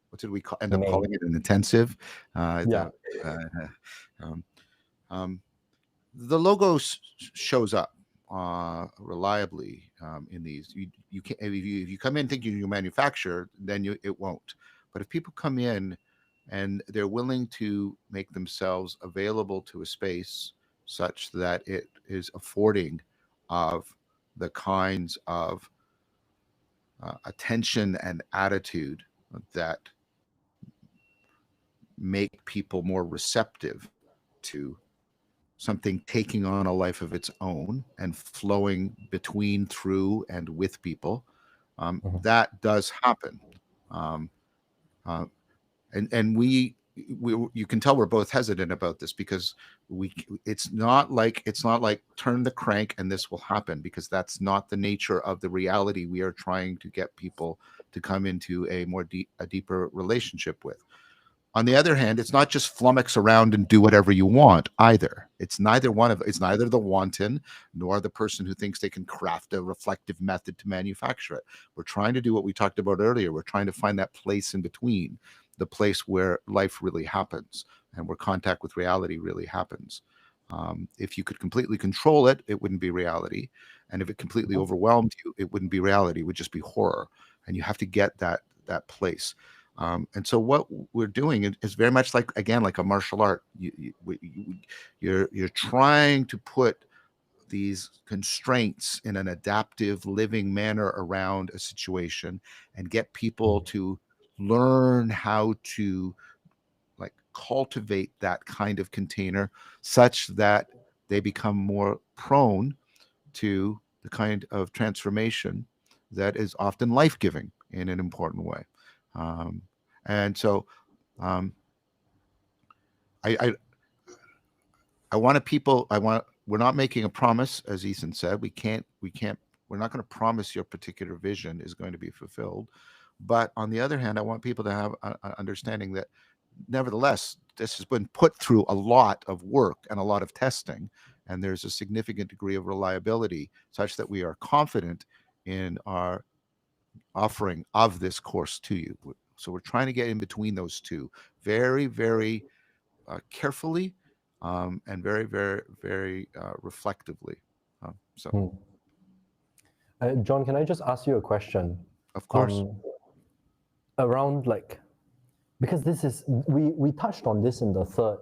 Speaker 1: What did we end up
Speaker 2: May.
Speaker 1: calling it? An intensive.
Speaker 2: Yeah.
Speaker 1: Uh, um, um, the logo shows up reliably in these. You can if you come in thinking you manufacture, then it won't. But if people come in and they're willing to make themselves available to a space such that it is affording of the kinds of attention and attitude that make people more receptive to something taking on a life of its own and flowing between, through, and with people.
Speaker 2: Mhm.
Speaker 1: That does happen, um, uh, and you can tell we're both hesitant about this because it's not like turn the crank and this will happen, because that's not the nature of the reality we are trying to get people to come into a deeper relationship with. On the other hand, it's not just flummox around and do whatever you want either. It's neither the wanton nor the person who thinks they can craft a reflective method to manufacture it. We're trying to do what we talked about earlier. We're trying to find that place in between, the place where life really happens and where contact with reality really happens. If you could completely control it, it wouldn't be reality. And if it completely overwhelmed you, it wouldn't be reality. It would just be horror. And you have to get that place. And so what we're doing is very much like, again, like a martial art. You're trying to put these constraints in an adaptive living manner around a situation and get people to learn how to like cultivate that kind of container such that they become more prone to the kind of transformation that is often life-giving in an important way. Um, and so um, I, I I want people. We're not making a promise, as Ethan said. We can't. We're not going to promise your particular vision is going to be fulfilled. But on the other hand, I want people to have an understanding that, nevertheless, this has been put through a lot of work and a lot of testing, and there's a significant degree of reliability such that we are confident in our offering of this course to you. So we're trying to get in between those two very, very carefully, and very, very, very reflectively. So,
Speaker 2: Hmm. John, can I just ask you a question?
Speaker 1: of course,
Speaker 2: Around like, because this is, we touched on this in the third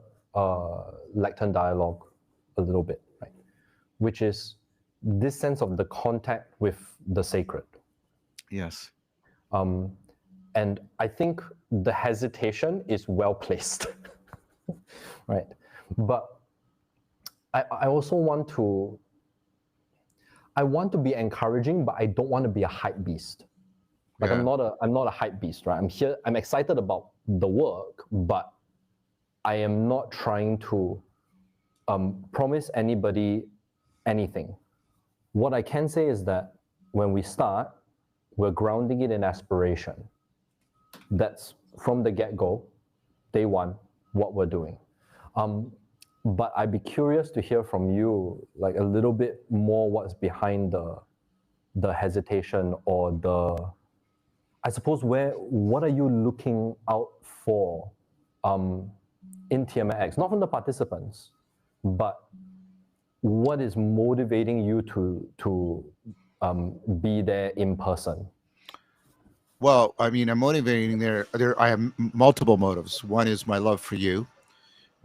Speaker 2: Lectern dialogue a little bit, right? Which is this sense of the contact with the sacred.
Speaker 1: yes,
Speaker 2: And I think the hesitation is well placed, right? But I also want to, I want to be encouraging, but I don't want to be a hype beast. Like
Speaker 1: yeah,
Speaker 2: I'm not a hype beast, right? I'm here, I'm excited about the work, but I am not trying to promise anybody anything. What I can say is that when we start, we're grounding it in aspiration. That's from the get-go, day one, what we're doing. But I'd be curious to hear from you, like a little bit more what's behind the hesitation or the, I suppose, what are you looking out for in TIAMAT-X? Not from the participants, but what is motivating you to be there in person?
Speaker 1: Well, I mean, I'm motivating there. I have multiple motives. One is my love for you,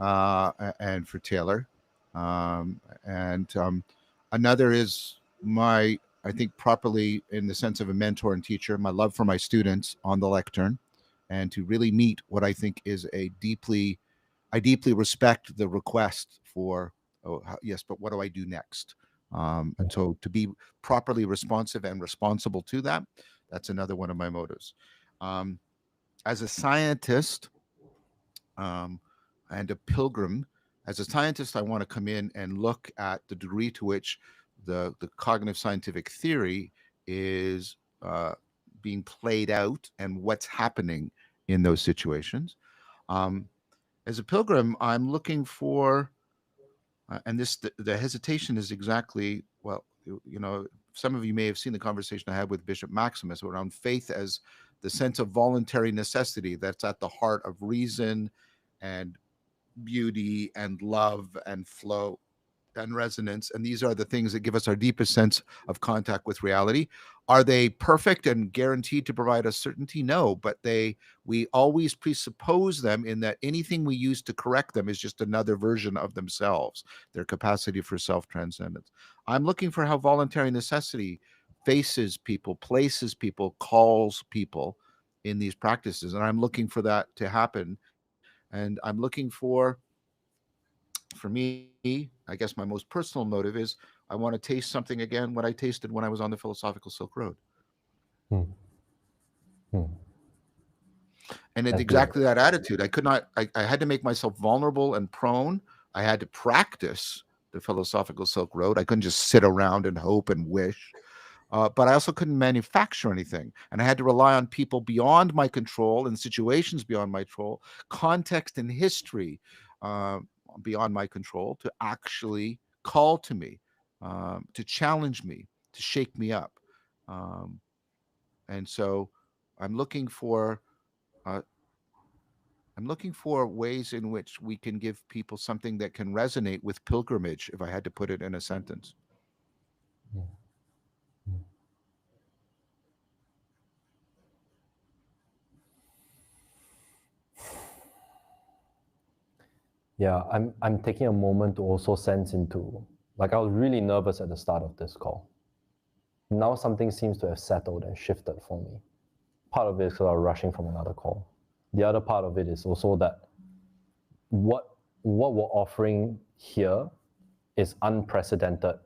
Speaker 1: and for Taylor, and another is I think properly in the sense of a mentor and teacher, my love for my students on the lectern, and to really meet what I think is I deeply respect the request for, oh, yes, but what do I do next? And so to be properly responsive and responsible to that, that's another one of my motives. Um, as a scientist, um, and a pilgrim, as a scientist, I want to come in and look at the degree to which the cognitive scientific theory is being played out and what's happening in those situations. Um, as a pilgrim, I'm looking for, and the hesitation is exactly, well, some of you may have seen the conversation I had with Bishop Maximus around faith as the sense of voluntary necessity that's at the heart of reason and beauty and love and flow and resonance. And these are the things that give us our deepest sense of contact with reality. Are they perfect and guaranteed to provide us certainty? No, but we always presuppose them in that anything we use to correct them is just another version of themselves, their capacity for self-transcendence. I'm looking for how voluntary necessity faces people, places people, calls people in these practices. And I'm looking for that to happen. And I'm looking for me, I guess my most personal motive is I want to taste something again what I tasted when I was on the philosophical Silk Road.
Speaker 2: Hmm. Hmm.
Speaker 1: And it's
Speaker 2: That's
Speaker 1: exactly
Speaker 2: beautiful.
Speaker 1: that attitude. I had to make myself vulnerable and prone. I had to practice the philosophical Silk Road. I couldn't just sit around and hope and wish. But I also couldn't manufacture anything. And I had to rely on people beyond my control and situations beyond my control, context and history uh, beyond my control to actually call to me, to challenge me, to shake me up. Um, and so I'm looking for. Uh, I'm looking for ways in which we can give people something that can resonate with pilgrimage, if I had to put it in a sentence.
Speaker 2: Hmm. Hmm. Yeah, I'm taking a moment to also sense into, like, I was really nervous at the start of this call. Now something seems to have settled and shifted for me. Part of it is because I was rushing from another call. The other part of it is also that what we're offering here is unprecedented,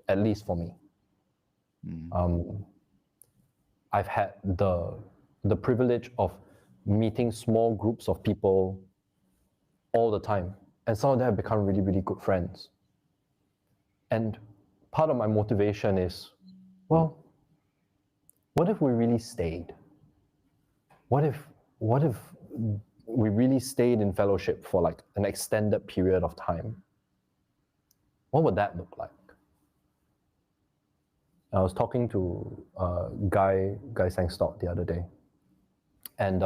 Speaker 2: at least for me.
Speaker 1: Mm.
Speaker 2: I've had the privilege of meeting small groups of people all the time, and some of them have become really, really good friends. And part of my motivation is, well, what if we really stayed? What if we really stayed in fellowship for like an extended period of time? What would that look like? I was talking to Guy Sangstock the other day, and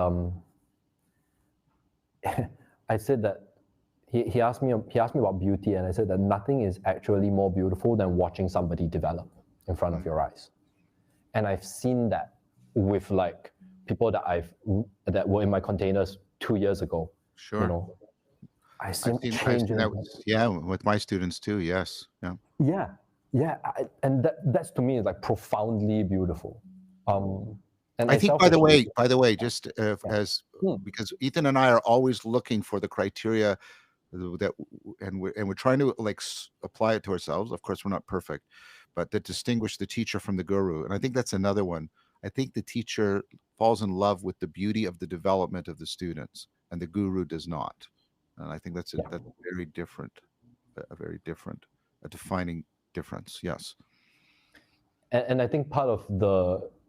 Speaker 2: I said that he asked me about beauty, and I said that nothing is actually more beautiful than watching somebody develop in front of your eyes. And I've seen that with like people that were in my containers 2 years ago.
Speaker 1: Sure.
Speaker 2: You know, I see
Speaker 1: I've
Speaker 2: them
Speaker 1: seen
Speaker 2: changing.
Speaker 1: that with my students too. Yes. Yeah.
Speaker 2: Yeah, and that's to me is like profoundly beautiful. And
Speaker 1: I
Speaker 2: I
Speaker 1: think, by the
Speaker 2: selfishly,
Speaker 1: way, just
Speaker 2: yeah.
Speaker 1: as
Speaker 2: Hmm.
Speaker 1: because Ethan and I are always looking for the criteria that, and we're trying to like apply it to ourselves. Of course, we're not perfect, but that distinguish the teacher from the guru. And I think that's another one. I think the teacher falls in love with the beauty of the development of the students, and the guru does not. And I think that's very different, a very different, a defining difference. Yes.
Speaker 2: And I think part of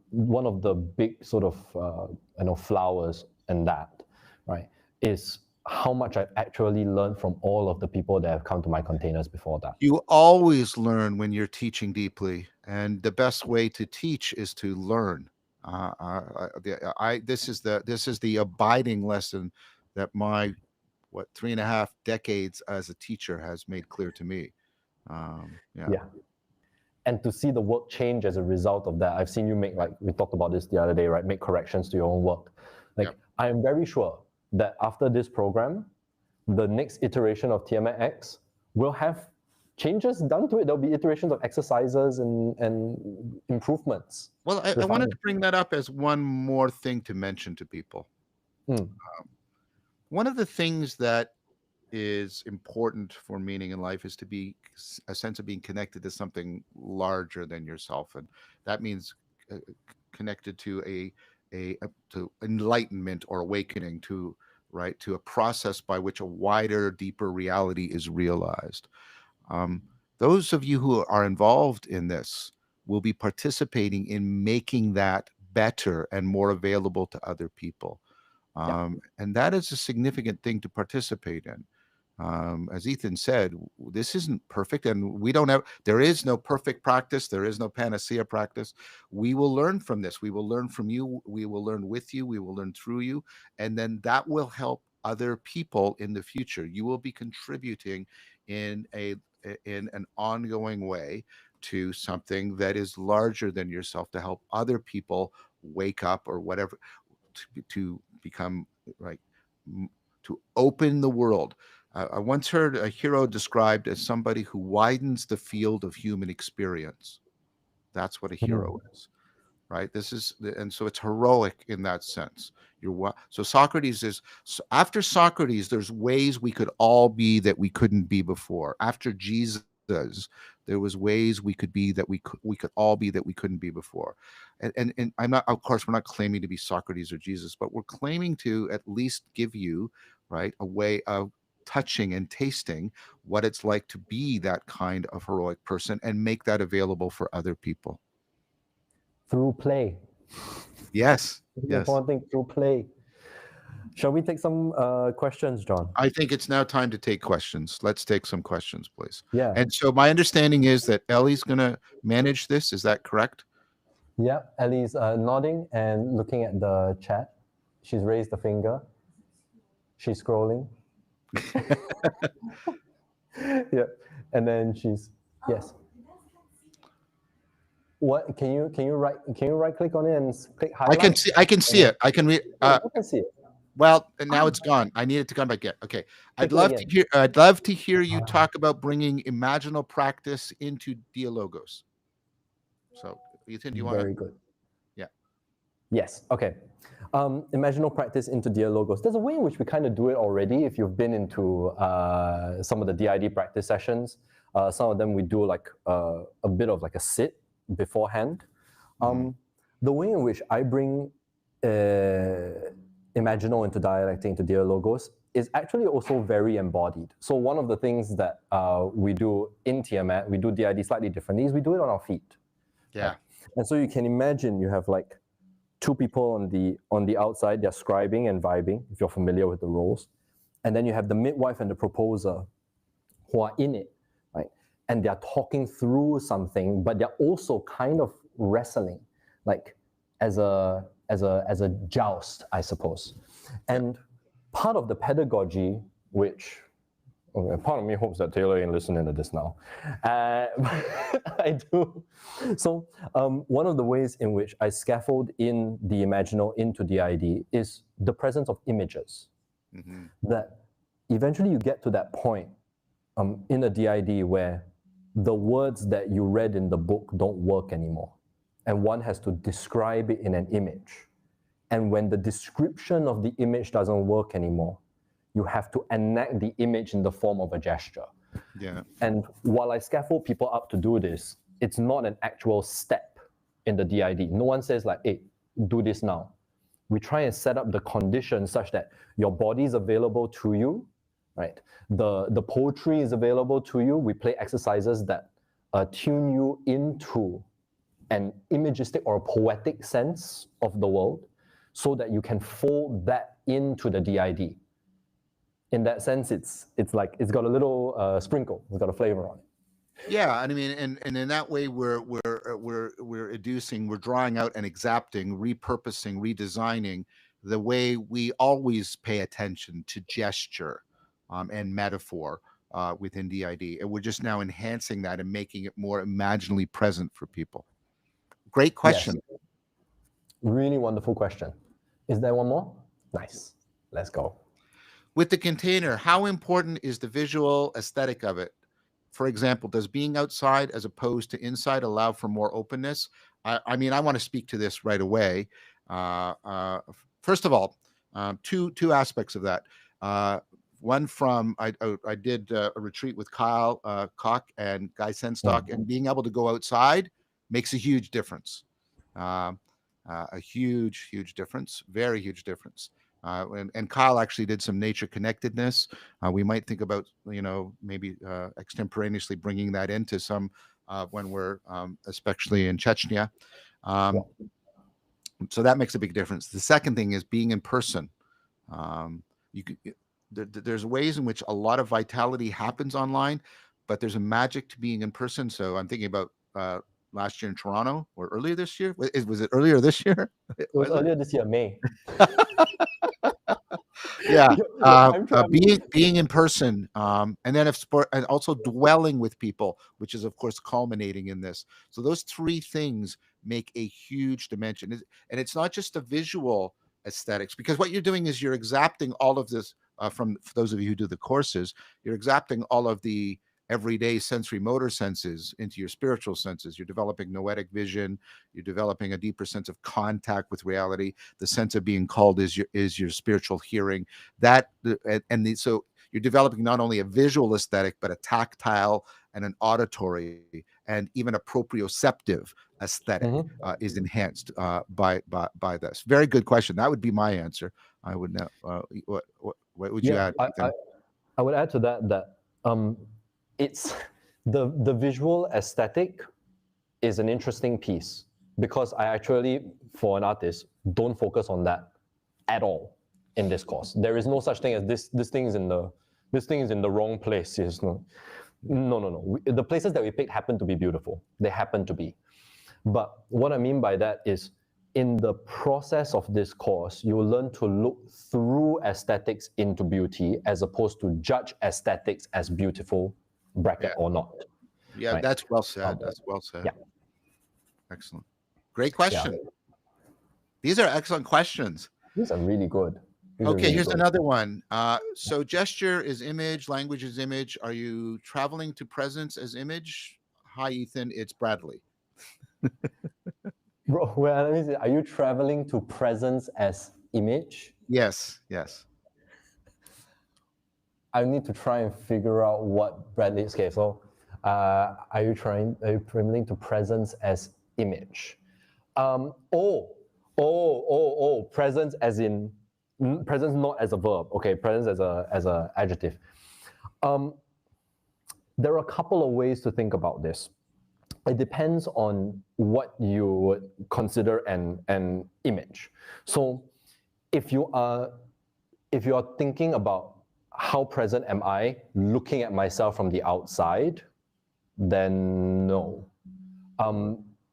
Speaker 2: one of the big sort of flowers in that, right, is how much I've actually learned from all of the people that have come to my containers before that.
Speaker 1: You always learn when you're teaching deeply, and the best way to teach is to learn. This is the abiding lesson that my 3.5 decades as a teacher has made clear to me.
Speaker 2: Yeah. And to see the work change as a result of that, I've seen you make, like we talked about this the other day, right? Make corrections to your own work. Like,
Speaker 1: Yep.
Speaker 2: I am very sure that after this program, the next iteration of TIAMAT-X will have changes done to it. There'll be iterations of exercises and improvements.
Speaker 1: Well, I wanted to bring that up as one more thing to mention to people. One of the things that is important for meaning in life is to be a sense of being connected to something larger than yourself, and that means connected to to enlightenment or awakening, to a process by which a wider, deeper reality is realized. those of you who are involved in this will be participating in making that better and more available to other people. And that is a significant thing to participate in. As Ethan said, this isn't perfect, and we don't have, there is no perfect practice. There is no panacea practice. We will learn from this. We will learn from you. We will learn with you. We will learn through you. And then that will help other people in the future. You will be contributing in an ongoing way to something that is larger than yourself, to help other people wake up or whatever, to become like, to open the world. I once heard a hero described as somebody who widens the field of human experience. That's what a hero is, right? This is, and so it's heroic in that sense. So Socrates is, so after Socrates, there's ways we could all be that we couldn't be before. After Jesus, there was ways we could be that we could all be that we couldn't be before. And I'm not, of course, we're not claiming to be Socrates or Jesus, but we're claiming to at least give you, right, a way of touching and tasting what it's like to be that kind of heroic person and make that available for other people.
Speaker 2: Through play.
Speaker 1: Yes.
Speaker 2: The important thing, through play. Shall we take some questions, John?
Speaker 1: I think it's now time to take questions. Let's take some questions, please.
Speaker 2: Yeah.
Speaker 1: And so my understanding is that Ellie's going to manage this. Is that correct?
Speaker 2: Yeah, Ellie's nodding and looking at the chat. She's raised a finger. She's scrolling. Yeah, and then she's, yes. What can you right click on it and click highlight?
Speaker 1: I can see it. I can read.
Speaker 2: I can see it.
Speaker 1: Well, now it's gone. I need it to come back yet. Okay. I'd love to hear you talk about bringing imaginal practice into Dialogos. So, Ethan, do you want to?
Speaker 2: Very good.
Speaker 1: Yeah.
Speaker 2: Yes. Okay. Imaginal practice into Dialogos. There's a way in which we kind of do it already. If you've been into some of the DID practice sessions, some of them we do like a bit of like a sit beforehand. The way in which I bring imaginal into dialectic into Dialogos is actually also very embodied. So one of the things that we do in Tiamat, we do DID slightly differently, is we do it on our feet.
Speaker 1: Yeah.
Speaker 2: Right? And so you can imagine you have like two people on the outside, they're scribing and vibing, if you're familiar with the roles. And then you have the midwife and the proposer who are in it, right? And they're talking through something, but they're also kind of wrestling, like as a joust, I suppose. And part of the pedagogy, which part of me hopes that Taylor ain't listening to this now. I do. So one of the ways in which I scaffold in the imaginal into the ID is the presence of images. That eventually you get to that point in a DID where the words that you read in the book don't work anymore. And one has to describe it in an image. And when the description of the image doesn't work anymore, you have to enact the image in the form of a gesture.
Speaker 1: Yeah.
Speaker 2: And while I scaffold people up to do this, it's not an actual step in the DID. No one says like, hey, do this now. We try and set up the conditions such that your body is available to you, right? The poetry is available to you. We play exercises that tune you into an imagistic or a poetic sense of the world so that you can fold that into the DID. In that sense, it's like it's got a little sprinkle. It's got a flavor on it.
Speaker 1: Yeah, I mean, and in that way, we're educing, we're drawing out and exapting, repurposing, redesigning the way we always pay attention to gesture and metaphor within DID, and we're just now enhancing that and making it more imaginally present for people. Great question.
Speaker 2: Yes. Really wonderful question. Is there one more? Nice. Let's go.
Speaker 1: With the container, how important is the visual aesthetic of it? For example, does being outside as opposed to inside allow for more openness? I mean, I want to speak to this right away. First of all, two aspects of that. One from, I did a retreat with Kyle Koch and Guy Senstock, and being able to go outside makes a huge difference. A huge difference, very huge difference. And Kyle actually did some nature connectedness. We might think about, maybe extemporaneously bringing that into some when we're especially in Chechnya. So that makes a big difference. The second thing is being in person. You could, there's ways in which a lot of vitality happens online, but there's a magic to being in person. So I'm thinking about last year in Toronto, or earlier this year. Was it earlier this year?
Speaker 2: It was earlier this year, May.
Speaker 1: Yeah, being in person, and then and also dwelling with people, which is of course culminating in this. So those three things make a huge dimension, and it's not just the visual aesthetics, because what you're doing is you're exapting all of this for those of you who do the courses, you're exapting all of the everyday sensory motor senses into your spiritual senses. You're developing noetic vision. You're developing a deeper sense of contact with reality. The sense of being called is your spiritual hearing. So you're developing not only a visual aesthetic, but a tactile and an auditory and even a proprioceptive aesthetic is enhanced by this. Very good question. That would be my answer. I would know. What would you add?
Speaker 2: I would add to that it's the visual aesthetic is an interesting piece, because I actually, for an artist, don't focus on that at all in this course. There is no such thing as this thing is in the wrong place. No. The places that we picked happen to be beautiful. They happen to be. But what I mean by that is, in the process of this course, you will learn to look through aesthetics into beauty, as opposed to judge aesthetics as beautiful, or not.
Speaker 1: Yeah, right? That's well said. That's well said. Yeah. Excellent. Great question. Yeah. These are excellent questions.
Speaker 2: These are really good.
Speaker 1: Okay, here's another one. So gesture is image, language is image. Are you traveling to presence as image? Hi, Ethan. It's Bradley.
Speaker 2: Bro, well, let me see. Are you traveling to presence as image?
Speaker 1: Yes.
Speaker 2: I need to try and figure out what Bradley is. Okay, so are you traveling to presence as image? Presence as in presence, not as a verb. Okay, presence as a adjective. There are a couple of ways to think about this. It depends on what you would consider an image. So if you are thinking about how present am I looking at myself from the outside, then no.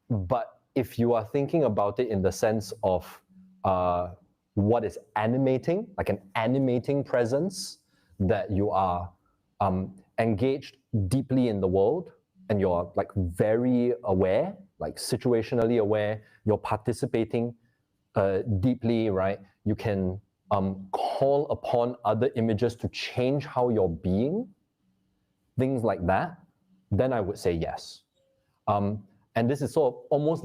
Speaker 2: But if you are thinking about it in the sense of what is animating, like an animating presence, that you are engaged deeply in the world, and you're like very aware, like situationally aware, you're participating deeply, right? You can call upon other images to change how you're being, things like that, then I would say yes. And this is sort of almost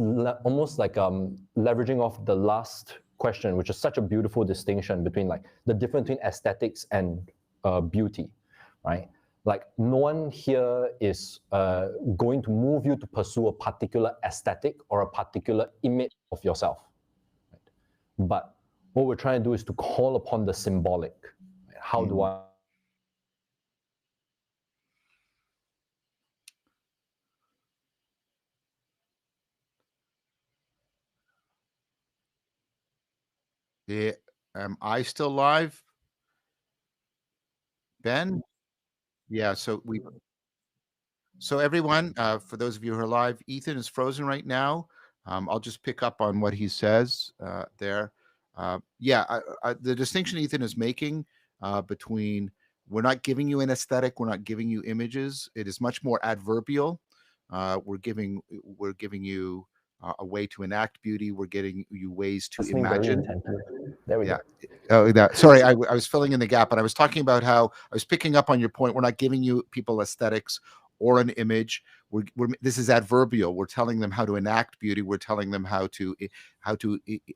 Speaker 2: like leveraging off the last question, which is such a beautiful distinction between like the difference between aesthetics and beauty, right? Like no one here is going to move you to pursue a particular aesthetic or a particular image of yourself. Right? But what we're trying to do is to call upon the symbolic. Right? How do I?
Speaker 1: Am I still live, Ben? Yeah. So everyone, for those of you who are live, Ethan is frozen right now. I'll just pick up on what he says there. The distinction Ethan is making between, we're not giving you an aesthetic, we're not giving you images. It is much more adverbial. We're giving you a way to enact beauty. We're getting you ways to imagine.
Speaker 2: There we go.
Speaker 1: Sorry, I was filling in the gap, but I was talking about how I was picking up on your point. We're not giving you people aesthetics or an image. This is adverbial. We're telling them how to enact beauty. We're telling them how to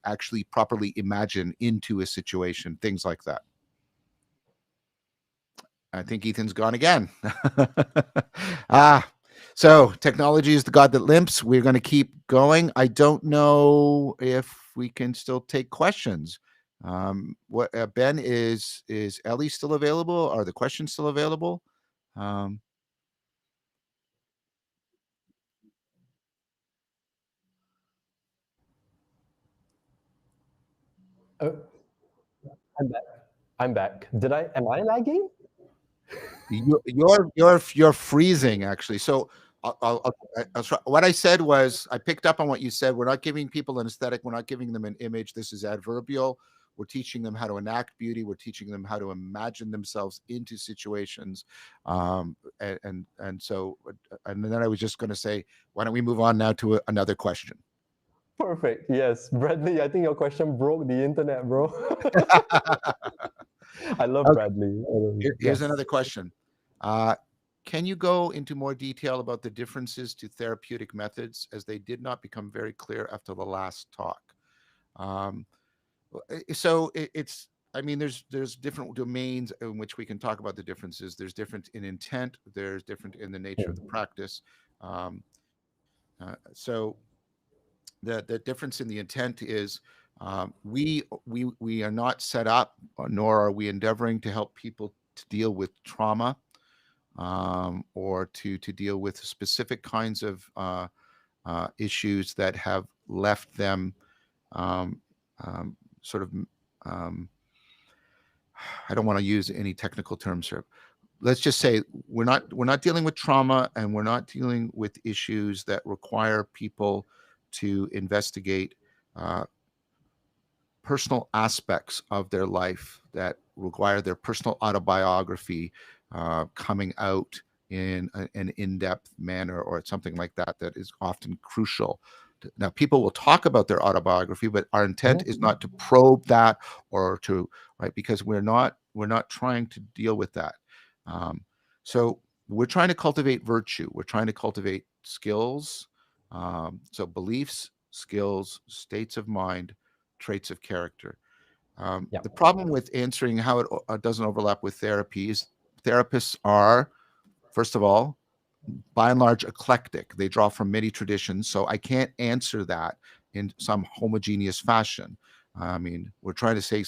Speaker 1: actually properly imagine into a situation, things like that. I think Ethan's gone again. So technology is the god that limps. We're going to keep going. I don't know if we can still take questions. What Ben, is Ellie still available? Are the questions still available? Um,
Speaker 2: Oh, I'm back. I'm back. Am I lagging?
Speaker 1: you're freezing actually. So I'll try. What I said was, I picked up on what you said. We're not giving people an aesthetic. We're not giving them an image. This is adverbial. We're teaching them how to enact beauty. We're teaching them how to imagine themselves into situations. And so, and then I was just going to say, why don't we move on now to another question?
Speaker 2: Perfect. Yes, Bradley. I think your question broke the internet, bro. I love
Speaker 1: Okay.
Speaker 2: Bradley.
Speaker 1: Here's
Speaker 2: Yes.
Speaker 1: another question. Can you go into more detail about the differences to therapeutic methods, as they did not become very clear after the last talk? Um, so it's, I mean, there's different domains in which we can talk about the differences. There's different in intent. There's different in the nature of the practice. Um, so the difference in the intent is, we are not set up, nor are we endeavoring to help people to deal with trauma, or to deal with specific kinds of issues that have left them, um, sort of, um, I don't want to use any technical terms here. Let's just say we're not dealing with trauma, and we're not dealing with issues that require people to investigate uh, personal aspects of their life, that require their personal autobiography coming out in an in-depth manner, or something like that, that is often crucial. Now, people will talk about their autobiography, but our intent is not to probe that, or to, right, because we're not trying to deal with that. So we're trying to cultivate virtue. We're trying to cultivate skills. So beliefs, skills, states of mind, traits of character.
Speaker 2: Yeah.
Speaker 1: The problem with answering how it doesn't overlap with therapy is, therapists are, first of all, by and large, eclectic. They draw from many traditions, so I can't answer that in some homogeneous fashion. I mean, we're trying to say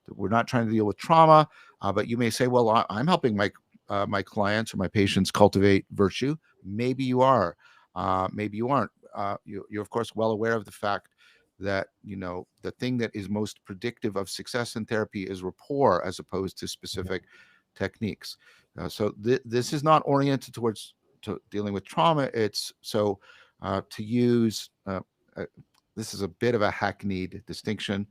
Speaker 1: we're not trying to deal with trauma, but you may say, well, I'm helping my clients or my patients cultivate virtue. Maybe you are, maybe you aren't. You're of course well aware of the fact that, the thing that is most predictive of success in therapy is rapport, as opposed to specific techniques. So this is not oriented towards dealing with trauma. It's so, to use, this is a bit of a hackneyed distinction.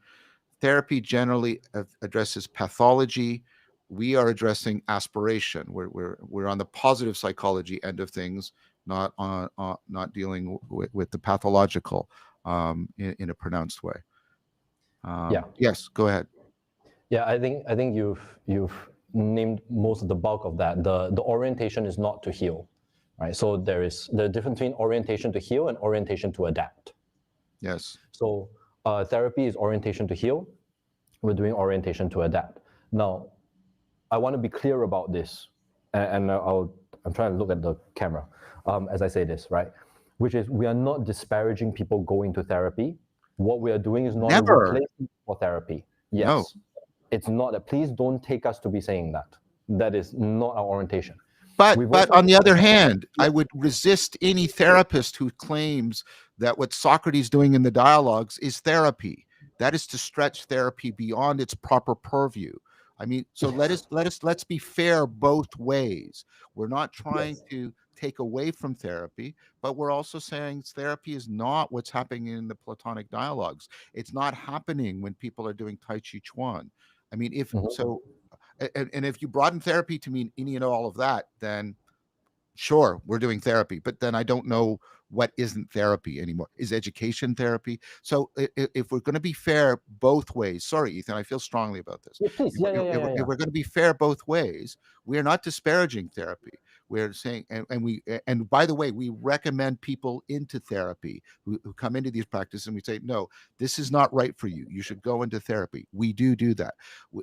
Speaker 1: Therapy generally addresses pathology. We are addressing aspiration. We're on the positive psychology end of things, not not dealing with the pathological, in a pronounced way.
Speaker 2: Yeah.
Speaker 1: Yes, go ahead.
Speaker 2: Yeah, I think you've named most of the bulk of that. The orientation is not to heal, right? So there is the difference between orientation to heal and orientation to adapt.
Speaker 1: Yes.
Speaker 2: So therapy is orientation to heal. We're doing orientation to adapt. Now, I want to be clear about this, and I'm trying to look at the camera as I say this, right? Which is, we are not disparaging people going to therapy. What we are doing is not a
Speaker 1: Never.
Speaker 2: replacement for therapy. Yes.
Speaker 1: No.
Speaker 2: It's not that. Please don't take us to be saying that. That is not our orientation.
Speaker 1: But
Speaker 2: We've
Speaker 1: but
Speaker 2: also
Speaker 1: on the other hand, I would resist any therapist who claims that what Socrates doing in the dialogues is therapy. That is to stretch therapy beyond its proper purview. I mean, so let's be fair both ways. We're not trying to take away from therapy, but we're also saying therapy is not what's happening in the Platonic dialogues. It's not happening when people are doing Tai Chi Chuan. I mean, if so, and if you broaden therapy to mean any and all of that, then sure, we're doing therapy. But then I don't know what isn't therapy anymore. Is education therapy? So if we're going to be fair both ways, sorry, Ethan, I feel strongly about this.
Speaker 2: Yeah, please.
Speaker 1: If we're going to be fair both ways, we are not disparaging therapy. We're saying, and by the way, we recommend people into therapy who come into these practices, and we say, no, this is not right for you. You should go into therapy. We do that.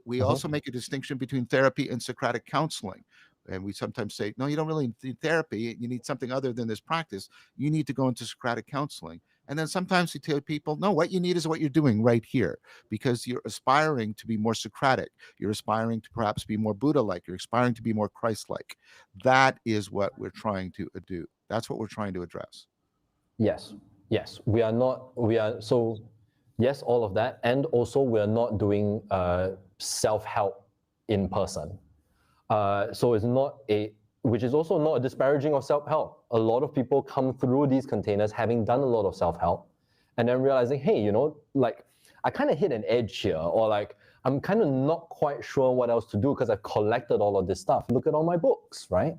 Speaker 1: We also make a distinction between therapy and Socratic counseling. And we sometimes say, no, you don't really need therapy. You need something other than this practice. You need to go into Socratic counseling. And then sometimes we tell people, no, what you need is what you're doing right here, because you're aspiring to be more Socratic. You're aspiring to perhaps be more Buddha-like. You're aspiring to be more Christ-like. That is what we're trying to do. That's what we're trying to address.
Speaker 2: Yes, yes. So yes, all of that. And also we're not doing self-help in person. So it's not which is also not a disparaging of self-help. A lot of people come through these containers having done a lot of self-help and then realizing, hey, like I kind of hit an edge here, or like I'm kind of not quite sure what else to do because I've collected all of this stuff. Look at all my books, right?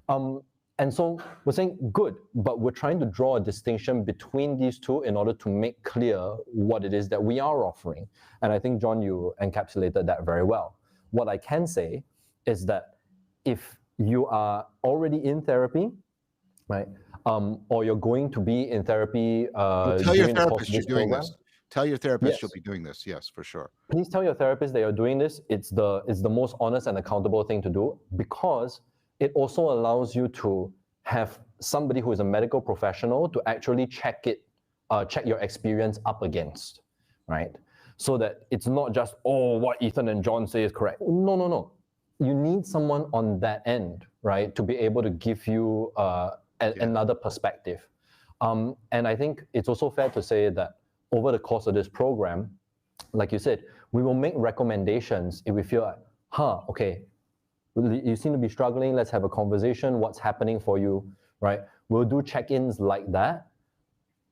Speaker 2: And so we're saying, good, but we're trying to draw a distinction between these two in order to make clear what it is that we are offering. And I think, John, you encapsulated that very well. What I can say is that if you are already in therapy, right, or you're going to be in therapy
Speaker 1: tell your
Speaker 2: during the course
Speaker 1: therapist
Speaker 2: of
Speaker 1: you're
Speaker 2: this
Speaker 1: doing
Speaker 2: program,
Speaker 1: this. Tell your therapist
Speaker 2: yes,
Speaker 1: you'll be doing this. Yes, for sure.
Speaker 2: please tell your therapist that you're doing this. It's the most honest and accountable thing to do, because it also allows you to have somebody who is a medical professional to actually check your experience up against, right? So that it's not just, oh, what Ethan and John say is correct. No. You need someone on that end, right, to be able to give you another perspective. And I think it's also fair to say that over the course of this program, like you said, we will make recommendations if we feel like, okay, you seem to be struggling, let's have a conversation, what's happening for you, right? We'll do check-ins like that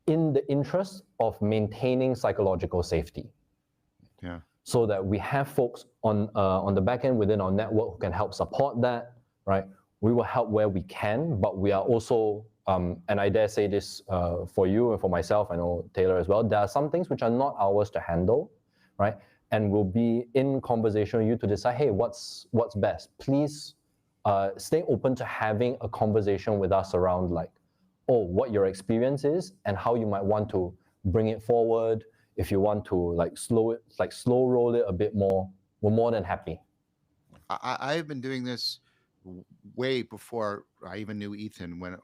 Speaker 2: in the interest of maintaining psychological safety.
Speaker 1: Yeah.
Speaker 2: So that we have folks on the back end within our network who can help support that, right? We will help where we can, but we are also, and I dare say this for you and for myself, I know Taylor as well, there are some things which are not ours to handle, right? And we'll be in conversation with you to decide, hey, what's best? Please stay open to having a conversation with us around like, what your experience is and how you might want to bring it forward. If you want to like slow roll it a bit more, we're more than happy.
Speaker 1: I've been doing this way before I even knew Ethan. When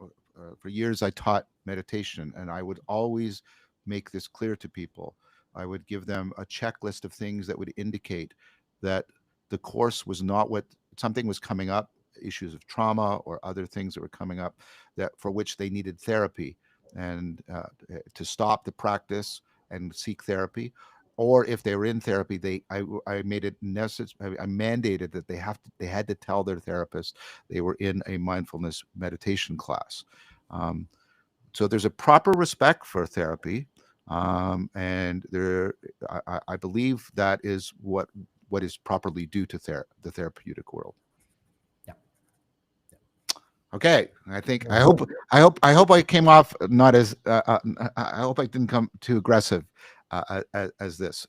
Speaker 1: for years I taught meditation, and I would always make this clear to people. I would give them a checklist of things that would indicate that the course was not what something was coming up, issues of trauma or other things that were coming up that for which they needed therapy, and to stop the practice and seek therapy. Or if they were in therapy, I made it necessary. I mandated that they had to tell their therapist they were in a mindfulness meditation class. So there's a proper respect for therapy, and I believe that is what is properly due to the therapeutic world.
Speaker 2: Yeah.
Speaker 1: Okay, I hope I came off not as I hope I didn't come too aggressive as this.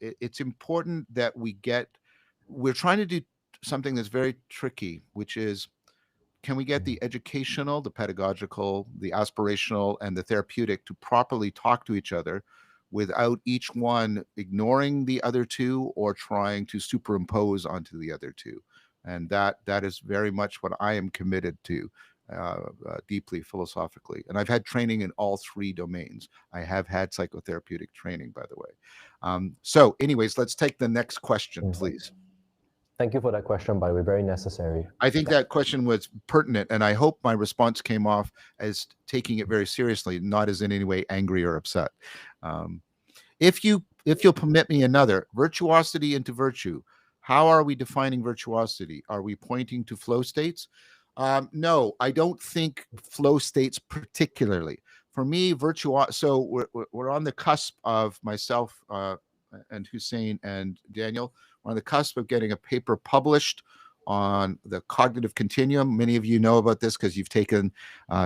Speaker 1: It's important that we're trying to do something that's very tricky, which is, can we get the educational, the pedagogical, the aspirational, and the therapeutic to properly talk to each other without each one ignoring the other two or trying to superimpose onto the other two? And that is very much what I am committed to, deeply philosophically. And I've had training in all three domains. I have had psychotherapeutic training, by the way. So anyways, let's take the next question, please.
Speaker 2: Thank you for that question, by the way, very necessary.
Speaker 1: I think that question was pertinent, and I hope my response came off as taking it very seriously, not as in any way angry or upset. If you'll permit me another, virtuosity into virtue. How are we defining virtuosity? Are we pointing to flow states? No, I don't think flow states particularly. For me, so we're on the cusp of myself and Hussein and Daniel. We're on the cusp of getting a paper published on the cognitive continuum. Many of you know about this because you've taken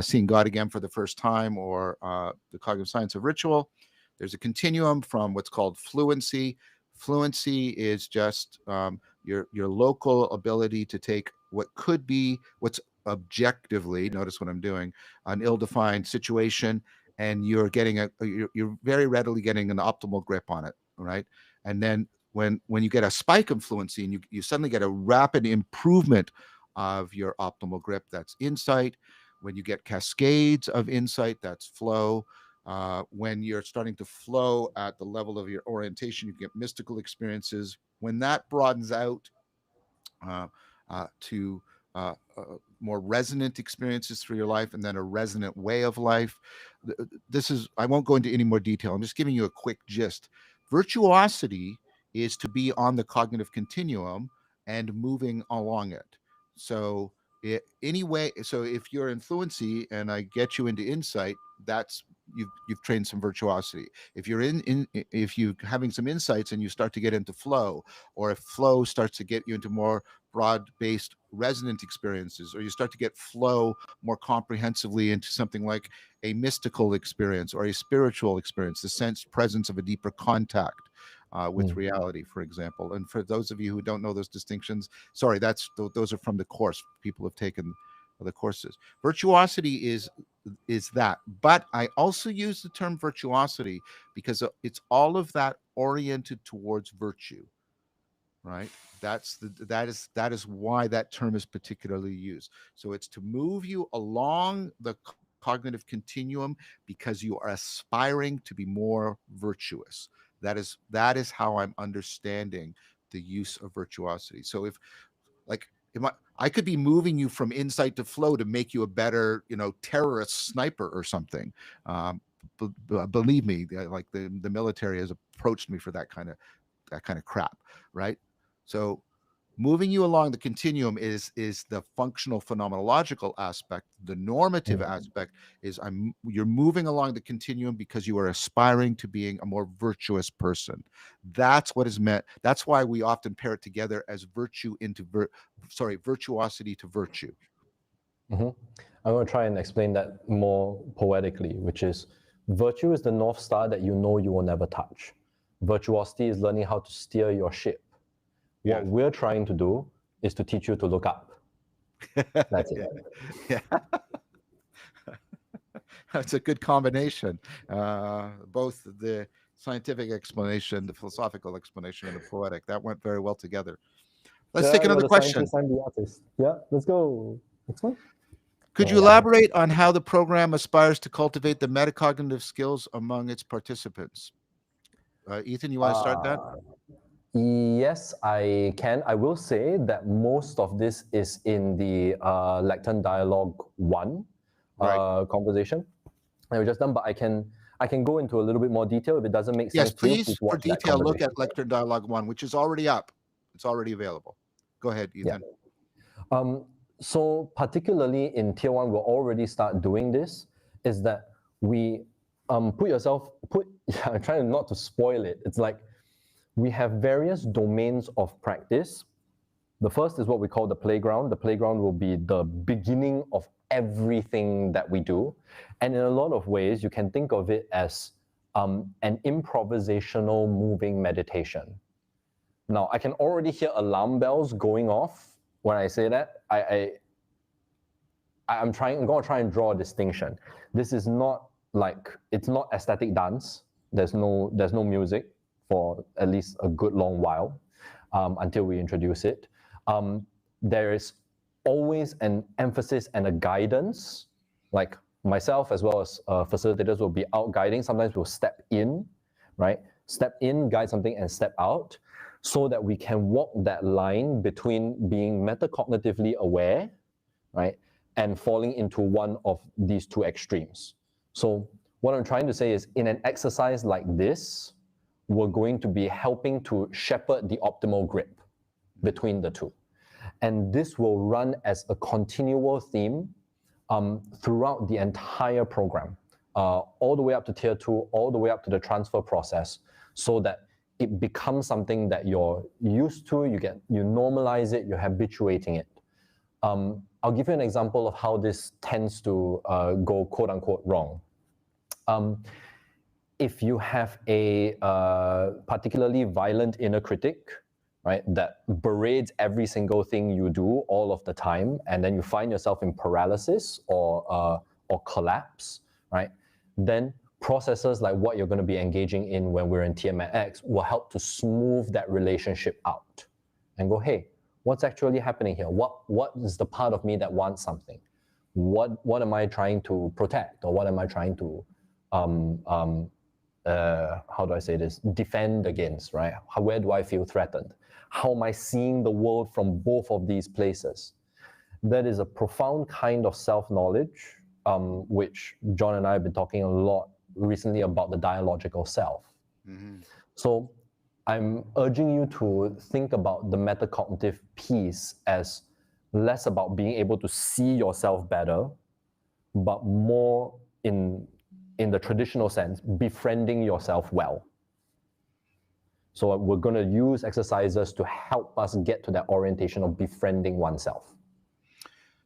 Speaker 1: Seeing God Again for the first time, or the cognitive science of ritual. There's a continuum from what's called fluency. Fluency is just your local ability to take what's objectively, notice what I'm doing, an ill-defined situation, and you're very readily getting an optimal grip on it, right? And then when you get a spike of fluency and you suddenly get a rapid improvement of your optimal grip, that's insight. When you get cascades of insight, that's flow. When you're starting to flow at the level of your orientation, you get mystical experiences. When that broadens out to more resonant experiences through your life, and then a resonant way of life. This is, I won't go into any more detail. I'm just giving you a quick gist. Virtuosity is to be on the cognitive continuum and moving along it. So anyway, so if you're in fluency and I get you into insight, that's you've trained some virtuosity. If you're if you having some insights and you start to get into flow, or if flow starts to get you into more broad-based resonant experiences, or you start to get flow more comprehensively into something like a mystical experience or a spiritual experience, the sense presence of a deeper contact with reality, for example. And for those of you who don't know those distinctions, sorry, those are from the course. People have taken the courses. Virtuosity is that, but I also use the term virtuosity because it's all of that oriented towards virtue, right? That is why that term is particularly used. So it's to move you along the cognitive continuum because you are aspiring to be more virtuous. That is how I'm understanding the use of virtuosity. So if I could be moving you from insight to flow to make you a better, terrorist sniper or something. Believe me, like the military has approached me for that kind of crap, right? So moving you along the continuum is the functional phenomenological aspect. The normative aspect is you're moving along the continuum because you are aspiring to being a more virtuous person. That's what is meant. That's why we often pair it together as virtuosity to virtue.
Speaker 2: I'm going to try and explain that more poetically, which is virtue is the North Star that you know you will never touch. Virtuosity is learning how to steer your ship. What we're trying to do is to teach you to look up. That's it.
Speaker 1: Yeah. That's a good combination. Both the scientific explanation, the philosophical explanation, and the poetic. That went very well together. Let's take another question.
Speaker 2: I'm the artist. Yeah, let's go. Next one.
Speaker 1: Could you elaborate on how the program aspires to cultivate the metacognitive skills among its participants? Ethan, you want to start that?
Speaker 2: Yes, I can. I will say that most of this is in the Lectern Dialogue 1 conversation that we just done, but I can go into a little bit more detail if it doesn't make sense.
Speaker 1: Yes, please, for detail, look at Lectern Dialogue 1, which is already up. It's already available. Go ahead, Ethan.
Speaker 2: Yeah. So particularly in Tier 1, we'll already start doing this, is that we I'm trying not to spoil it. It's like we have various domains of practice. The first is what we call the playground. The playground will be the beginning of everything that we do. And in a lot of ways, you can think of it as an improvisational moving meditation. Now, I can already hear alarm bells going off when I say that. I'm going to try and draw a distinction. This is not it's not aesthetic dance. There's no music for at least a good long while until we introduce it. There is always an emphasis and a guidance, like myself as well as facilitators will be out guiding. Sometimes we'll step in, right? Step in, guide something, and step out, so that we can walk that line between being metacognitively aware, right, and falling into one of these two extremes. So what I'm trying to say is, in an exercise like this, we're going to be helping to shepherd the optimal grip between the two. And this will run as a continual theme throughout the entire program, all the way up to Tier 2, all the way up to the transfer process, so that it becomes something that you're used to, you normalize it, you're habituating it. I'll give you an example of how this tends to go quote unquote wrong. If you have a particularly violent inner critic, right, that berates every single thing you do all of the time, and then you find yourself in paralysis or collapse, right, then processes like what you're going to be engaging in when we're in TIAMAT-X will help to smooth that relationship out and go, hey, what's actually happening here? What is the part of me that wants something? what am I trying to protect, or what am I trying to how do I say this, defend against, right? Where do I feel threatened? How am I seeing the world from both of these places? That is a profound kind of self-knowledge, which John and I have been talking a lot recently about, the dialogical self.
Speaker 1: Mm-hmm.
Speaker 2: So I'm urging you to think about the metacognitive piece as less about being able to see yourself better, but more in the traditional sense, befriending yourself well. So we're going to use exercises to help us get to that orientation of befriending oneself.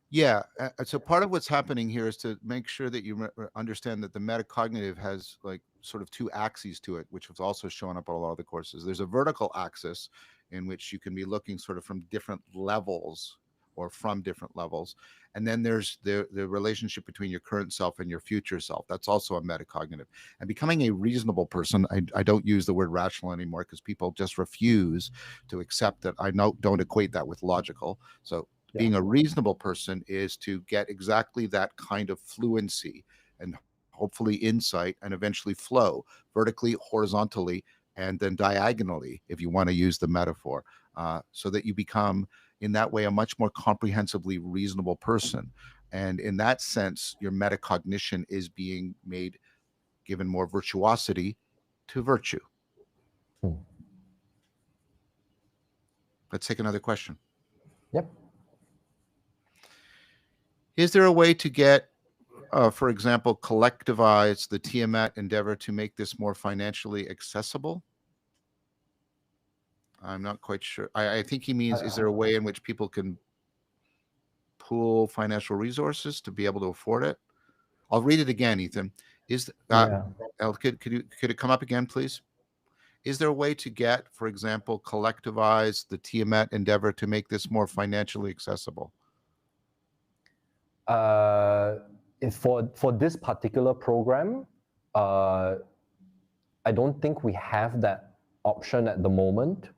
Speaker 1: Yeah. So part of what's happening here is to make sure that you understand that the metacognitive has like sort of two axes to it, which has also shown up on a lot of the courses. There's a vertical axis in which you can be looking sort of from different levels or from different levels. And then there's the relationship between your current self and your future self. That's also a metacognitive. And becoming a reasonable person, I don't use the word rational anymore because people just refuse to accept that. I don't equate that with logical. So being a reasonable person is to get exactly that kind of fluency and hopefully insight and eventually flow vertically, horizontally, and then diagonally, if you want to use the metaphor, so that you become in that way a much more comprehensively reasonable person. And in that sense, your metacognition is being made, given more virtuosity to virtue. Let's take another question.
Speaker 2: Yep.
Speaker 1: Is there a way to get, for example, collectivize the Tiamat endeavor to make this more financially accessible? I'm not quite sure. I think he means, is there a way in which people can pool financial resources to be able to afford it? I'll read it again, Ethan. Could it come up again, please? Is there a way to get, for example, collectivize the Tiamat endeavor to make this more financially accessible?
Speaker 2: For this particular program, I don't think we have that option at the moment.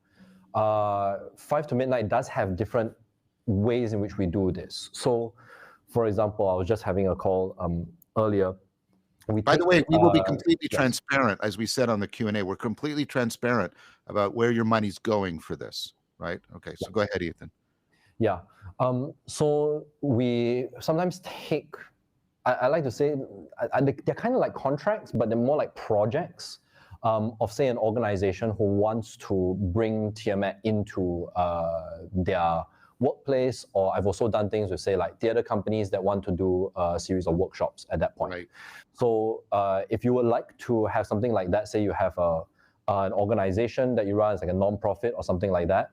Speaker 2: 5 to Midnight does have different ways in which we do this. So, for example, I was just having a call earlier.
Speaker 1: By the way, we will be completely transparent, as we said on the Q&A. We're completely transparent about where your money's going for this, right? Okay, so go ahead, Ethan.
Speaker 2: Yeah. So we sometimes take, I like to say, they're kind of like contracts, but they're more like projects of, say, an organization who wants to bring Tiamat into their workplace, or I've also done things with, say, like theater companies that want to do a series of workshops at that point.
Speaker 1: Right.
Speaker 2: So if you would like to have something like that, say you have an organization that you run as like a non-profit or something like that,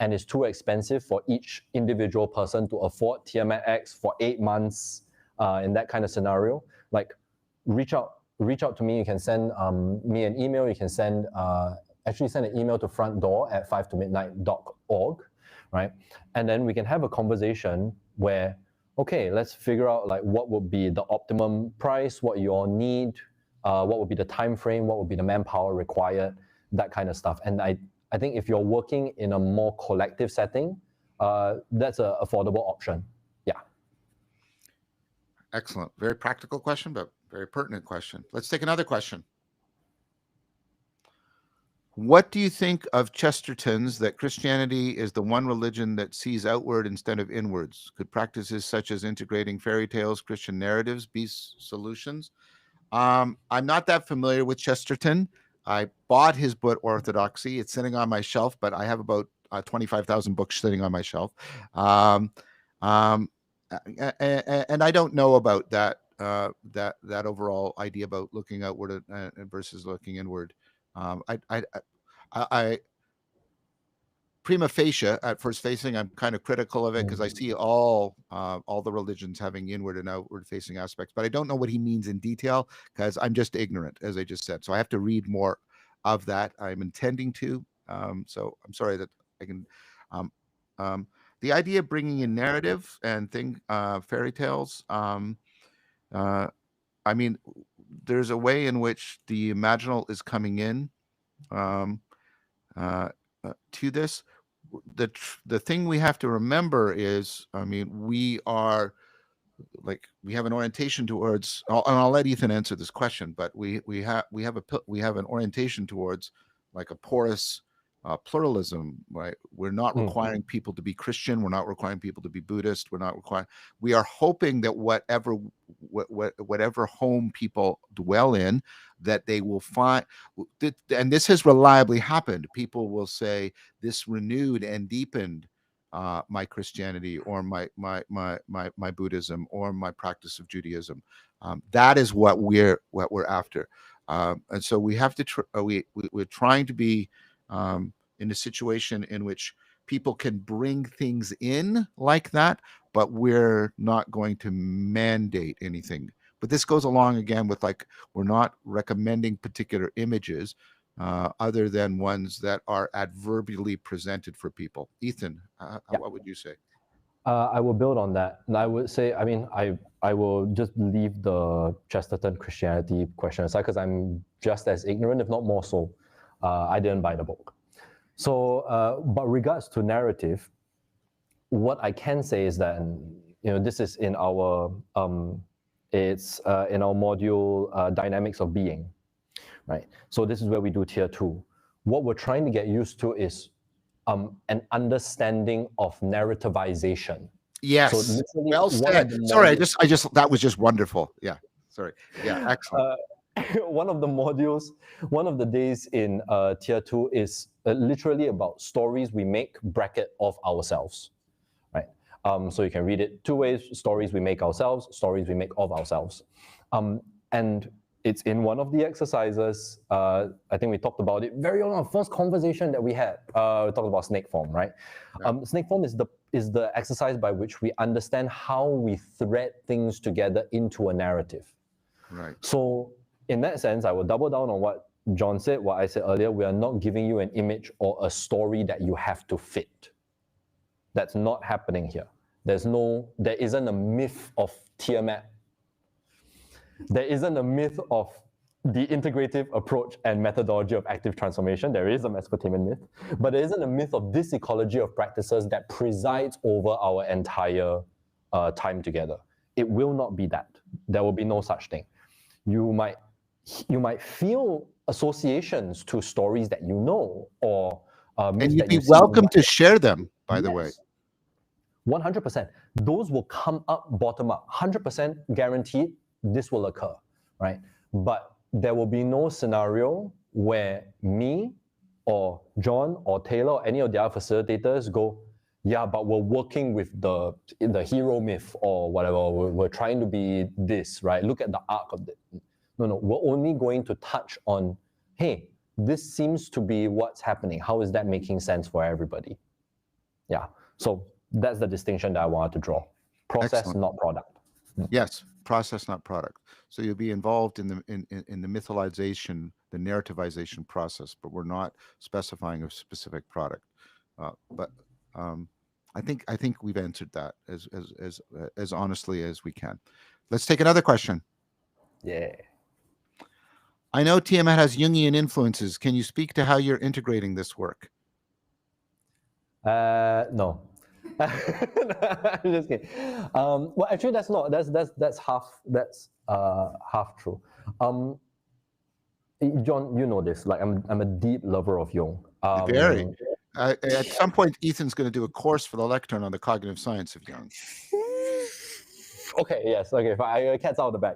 Speaker 2: and it's too expensive for each individual person to afford TIAMAT-X for 8 months in that kind of scenario, like reach out to me. You can send me an email. You can send send an email to frontdoor@5tomidnight.org, right? And then we can have a conversation where, okay, let's figure out like what would be the optimum price, what you all need, what would be the time frame, what would be the manpower required, that kind of stuff. And I think if you're working in a more collective setting, that's an affordable option. Yeah.
Speaker 1: Excellent. Very practical question, but very pertinent question. Let's take another question. What do you think of Chesterton's that Christianity is the one religion that sees outward instead of inwards? Could practices such as integrating fairy tales, Christian narratives be solutions? I'm not that familiar with Chesterton. I bought his book Orthodoxy. It's sitting on my shelf, but I have about 25,000 books sitting on my shelf. And I don't know about that overall idea about looking outward versus looking inward. I prima facie, at first facing, I'm kind of critical of it because I see all the religions having inward and outward facing aspects, but I don't know what he means in detail because I'm just ignorant, as I just said. So I have to read more of that. I'm intending to. So I'm sorry that I can. The idea of bringing in narrative and fairy tales. I mean, there's a way in which the imaginal is coming in to this. The thing we have to remember is, I mean, we are like we have an orientation towards, and I'll let Ethan answer this question, but we have an orientation towards like a porous pluralism, right? We're not requiring people to be Christian. We're not requiring people to be Buddhist. We're not requiring. We are hoping that whatever home people dwell in, that they will find, and this has reliably happened. People will say this renewed and deepened my Christianity or my Buddhism or my practice of Judaism. That is what we're after, and so we have to. We're trying to be in a situation in which people can bring things in like that, but we're not going to mandate anything. But this goes along again with, like, we're not recommending particular images other than ones that are adverbially presented for people. Ethan, what would you say?
Speaker 2: I will build on that. And I would say, I mean, I will just leave the Chesterton Christianity question aside because I'm just as ignorant, if not more so. I didn't buy the book. So, but regards to narrative, what I can say is that, this is in our in our module Dynamics of Being, right? So this is where we do tier 2. What we're trying to get used to is an understanding of narrativization.
Speaker 1: Yes. So well said. Sorry, I just that was just wonderful. Yeah. Sorry. Yeah. Excellent.
Speaker 2: One of the modules, one of the days in tier 2 is literally about stories we make bracket of ourselves, right? So you can read it 2 ways: stories we make ourselves, stories we make of ourselves. And it's in one of the exercises. I think we talked about it very early on, first conversation that we had. We talked about snake form, right? Yeah. Snake form is the exercise by which we understand how we thread things together into a narrative.
Speaker 1: Right.
Speaker 2: So in that sense, I will double down on what John said, what I said earlier. We are not giving you an image or a story that you have to fit. That's not happening here. There isn't a myth of Tiamat. There isn't a myth of the integrative approach and methodology of active transformation. There is a Mesopotamian myth, but there isn't a myth of this ecology of practices that presides over our entire time together. It will not be that. There will be no such thing. You might feel associations to stories that you know, or
Speaker 1: and you'd be welcome to share them, by the way.
Speaker 2: 100%. Those will come up bottom up. 100% guaranteed this will occur, right? But there will be no scenario where me or John or Taylor or any of the other facilitators go, yeah, but we're working with the hero myth or whatever. We're trying to be this, right? Look at the arc of it. No, we're only going to touch on, hey, this seems to be what's happening. How is that making sense for everybody? Yeah, so that's the distinction that I wanted to draw. Process, excellent. Not product.
Speaker 1: Yes, process, not product. So you'll be involved in the mythologization, the narrativization process, but we're not specifying a specific product. But I think we've answered that as honestly as we can. Let's take another question.
Speaker 2: Yeah.
Speaker 1: I know Tiamat has Jungian influences. Can you speak to how you're integrating this work?
Speaker 2: No. I'm just kidding. Well, actually, that's half true. John, you know this. Like, I'm a deep lover of Jung.
Speaker 1: Very. At some point, Ethan's going to do a course for the Lectern on the cognitive science of Jung.
Speaker 2: Okay. Yes. Okay. Fine. Cat's out of the bag.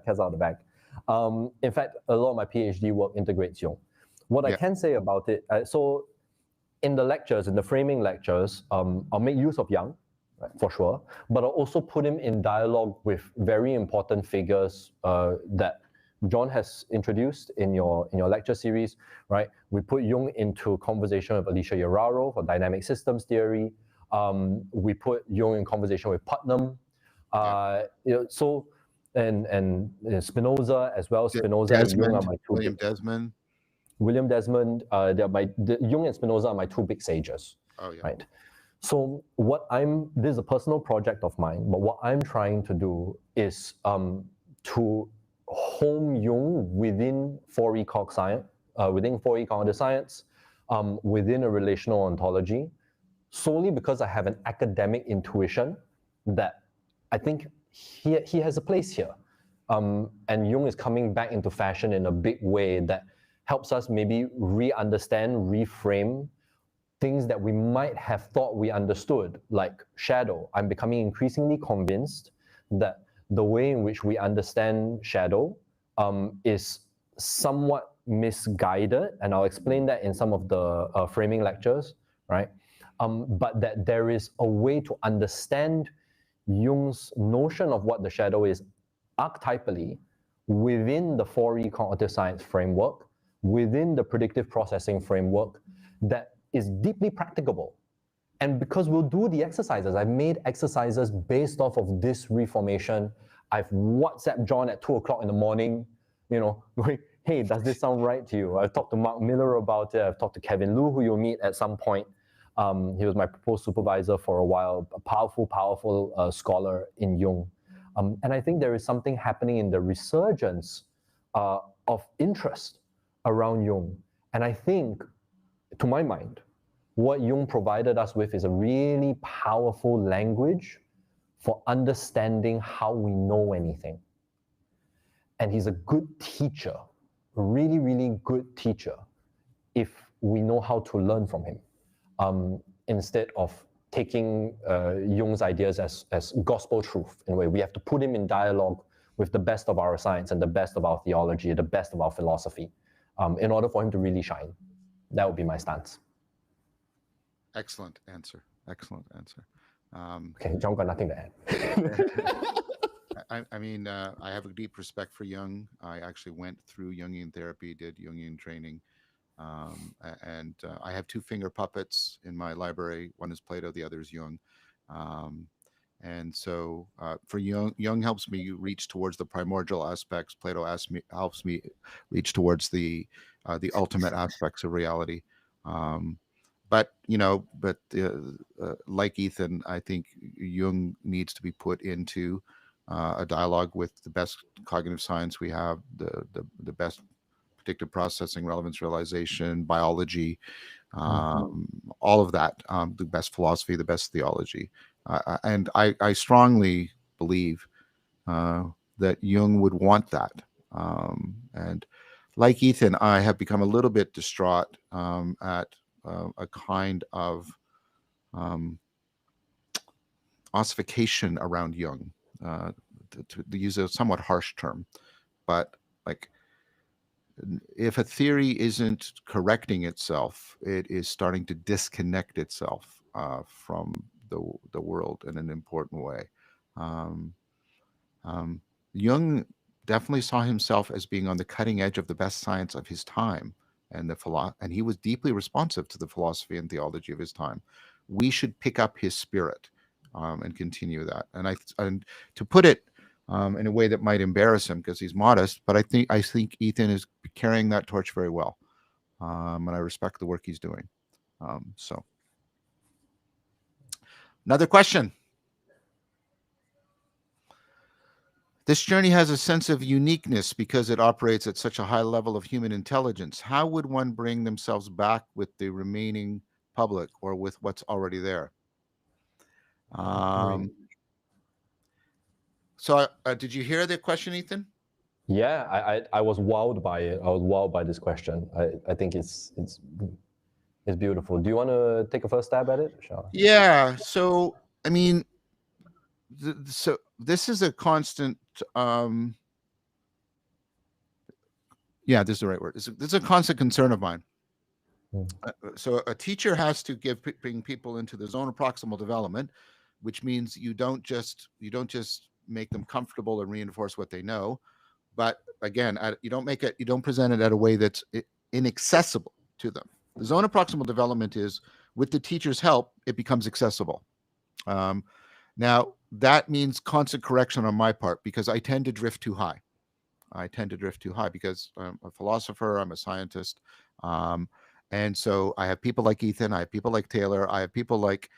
Speaker 2: In fact, a lot of my PhD work integrates Jung. What I can say about it, so in the lectures, in the framing lectures, I'll make use of Jung, right, for sure, but I'll also put him in dialogue with very important figures that John has introduced in your lecture series, right? We put Jung into conversation with Alicia Yararo for dynamic systems theory. We put Jung in conversation with Putnam. So and Spinoza as well. Spinoza and Jung are my two. William Desmond. Jung and Spinoza are my two big sages.
Speaker 1: Oh, yeah.
Speaker 2: Right. So this is a personal project of mine, but what I'm trying to do is to home Jung within 4E cog science, within 4E cognitive science, within a relational ontology, solely because I have an academic intuition that I think he has a place here. And Jung is coming back into fashion in a big way that helps us maybe re-understand, reframe things that we might have thought we understood, like shadow. I'm becoming increasingly convinced that the way in which we understand shadow is somewhat misguided, and I'll explain that in some of the framing lectures, right? But that there is a way to understand Jung's notion of what the shadow is archetypally within the 4E cognitive science framework, within the predictive processing framework, that is deeply practicable. And because we'll do the exercises, I've made exercises based off of this reformation. I've WhatsApped John at 2 o'clock in the morning, going, hey, does this sound right to you? I've talked to Mark Miller about it. I've talked to Kevin Liu, who you'll meet at some point. He was my proposed supervisor for a while, a powerful scholar in Jung. And I think there is something happening in the resurgence of interest around Jung. And I think, to my mind, what Jung provided us with is a really powerful language for understanding how we know anything. And he's a good teacher, a really, really good teacher, if we know how to learn from him, instead of taking Jung's ideas as gospel truth. In a way, we have to put him in dialogue with the best of our science and the best of our theology, the best of our philosophy, in order for him to really shine. That would be my stance.
Speaker 1: Excellent answer. Excellent answer.
Speaker 2: Okay, John got nothing to add.
Speaker 1: I mean, I have a deep respect for Jung. I actually went through Jungian therapy, did Jungian training. And I have 2 finger puppets in my library. One is Plato, the other is Jung. And so for Jung helps me reach towards the primordial aspects. Plato helps me reach towards the ultimate aspects of reality. But like Ethan, I think Jung needs to be put into a dialogue with the best cognitive science we have, the best predictive processing, relevance realization, biology, all of that, the best philosophy, the best theology. And I strongly believe that Jung would want that. And like Ethan, I have become a little bit distraught at a kind of ossification around Jung, to use a somewhat harsh term. But like, if a theory isn't correcting itself, it is starting to disconnect itself from the world in an important way. Jung definitely saw himself as being on the cutting edge of the best science of his time, and and he was deeply responsive to the philosophy and theology of his time. We should pick up his spirit and continue that. And to put it in a way that might embarrass him because he's modest, but I think Ethan is carrying that torch very well, and I respect the work he's doing. So, another question. This journey has a sense of uniqueness because it operates at such a high level of human intelligence. How would one bring themselves back with the remaining public or with what's already there? So did you hear the question, Ethan?
Speaker 2: Yeah, I was wowed by it. I was wowed by this question. I think it's beautiful. Do you want to take a first stab at it, Shah?
Speaker 1: Yeah. So I mean, so this is a constant. Yeah, this is the right word. This is a constant concern of mine. So a teacher has to bring people into the zone of proximal development, which means you don't just make them comfortable and reinforce what they know, but again, you don't present it at a way that's inaccessible to them. The zone of proximal development is, with the teacher's help, it becomes accessible. Now that means constant correction on my part because I tend to drift too high. Because I'm a philosopher, I'm a scientist. And so I have people like Ethan, I have people like Taylor, I have people like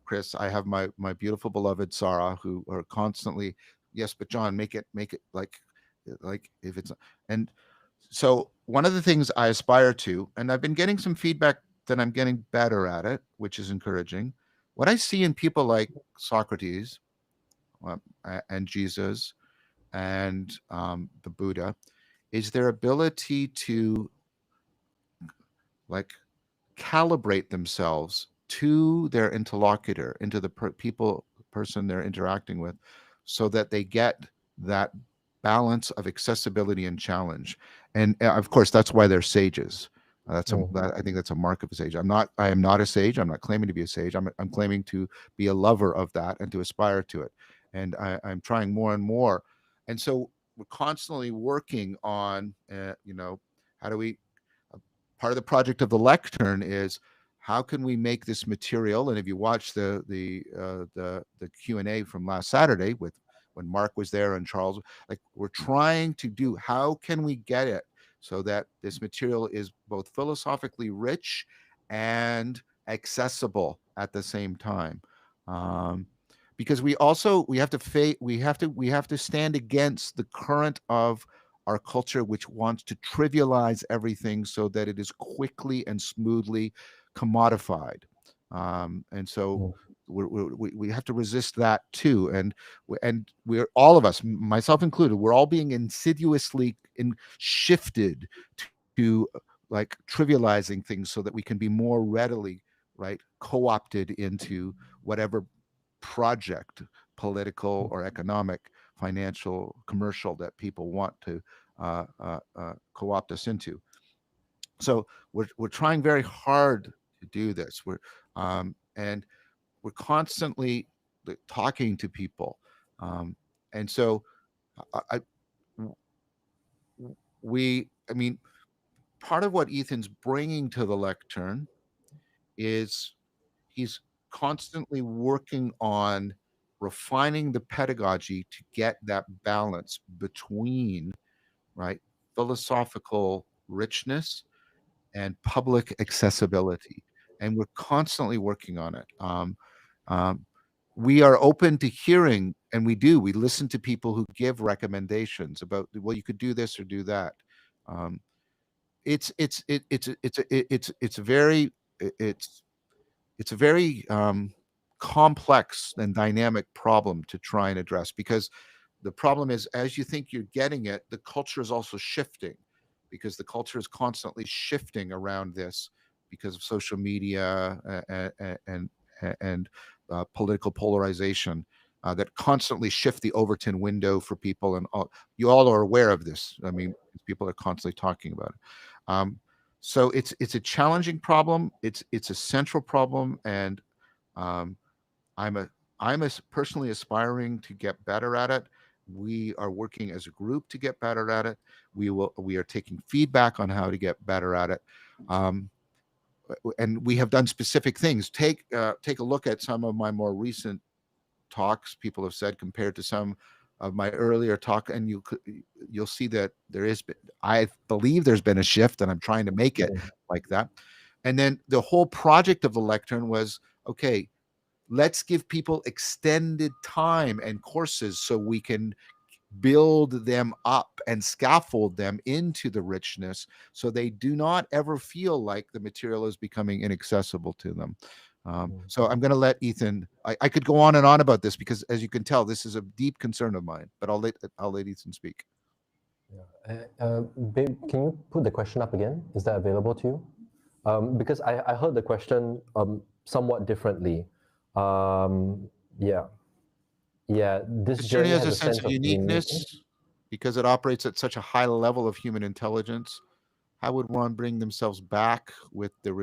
Speaker 1: Chris, I have my beautiful beloved Sarah, who are constantly, yes, but John, make it like if it's, and so one of the things I aspire to, and I've been getting some feedback that I'm getting better at it, which is encouraging. What I see in people like Socrates, and Jesus and the Buddha is their ability to like calibrate themselves to their interlocutor, into the person they're interacting with, so that they get that balance of accessibility and challenge. And of course, that's why they're sages. I think that's a mark of a sage. I am not a sage. I'm not claiming to be a sage. I'm claiming to be a lover of that and to aspire to it. And I'm trying more and more. And so we're constantly working on, how do we, part of the project of the Lectern is how can we make this material? And if you watch the Q&A from last Saturday with when Mark was there and Charles, like we're trying to do, how can we get it so that this material is both philosophically rich and accessible at the same time? Because we have to stand against the current of our culture, which wants to trivialize everything so that it is quickly and smoothly commodified. And so we have to resist that too. And we're all of us, myself included, we're all being insidiously shifted to like trivializing things so that we can be more readily, right, co-opted into whatever project, political or economic, financial, commercial, that people want to co-opt us into. So we're trying very hard to do this. And we're constantly talking to people, and so I, I mean, part of what Ethan's bringing to the Lectern is he's constantly working on refining the pedagogy to get that balance between, right, philosophical richness and public accessibility. And we're constantly working on it. We are open to hearing, and we listen to people who give recommendations about, well, you could do this or do that. It's a very complex and dynamic problem to try and address, because the problem is, as you think you're getting it, the culture is also shifting, because the culture is constantly shifting around this because of social media and political polarization that constantly shift the Overton window for people. And you all are aware of this. I mean, people are constantly talking about it. So it's a challenging problem. It's a central problem, and I'm personally aspiring to get better at it. We are working as a group to get better at it. We are taking feedback on how to get better at it. And we have done specific things. Take a look at some of my more recent talks, people have said, compared to some of my earlier talk, and you'll see that I believe there's been a shift, and I'm trying to make it like that. And then the whole project of the Lectern was, okay, let's give people extended time and courses so we can build them up and scaffold them into the richness, so they do not ever feel like the material is becoming inaccessible to them. So I'm going to let Ethan. I could go on and on about this, because, as you can tell, this is a deep concern of mine. But I'll let Ethan speak.
Speaker 2: Babe, can you put the question up again? Is that available to you? Because I heard the question somewhat differently. This journey
Speaker 1: has a sense of uniqueness because it operates at such a high level of human intelligence. How would one bring themselves back with the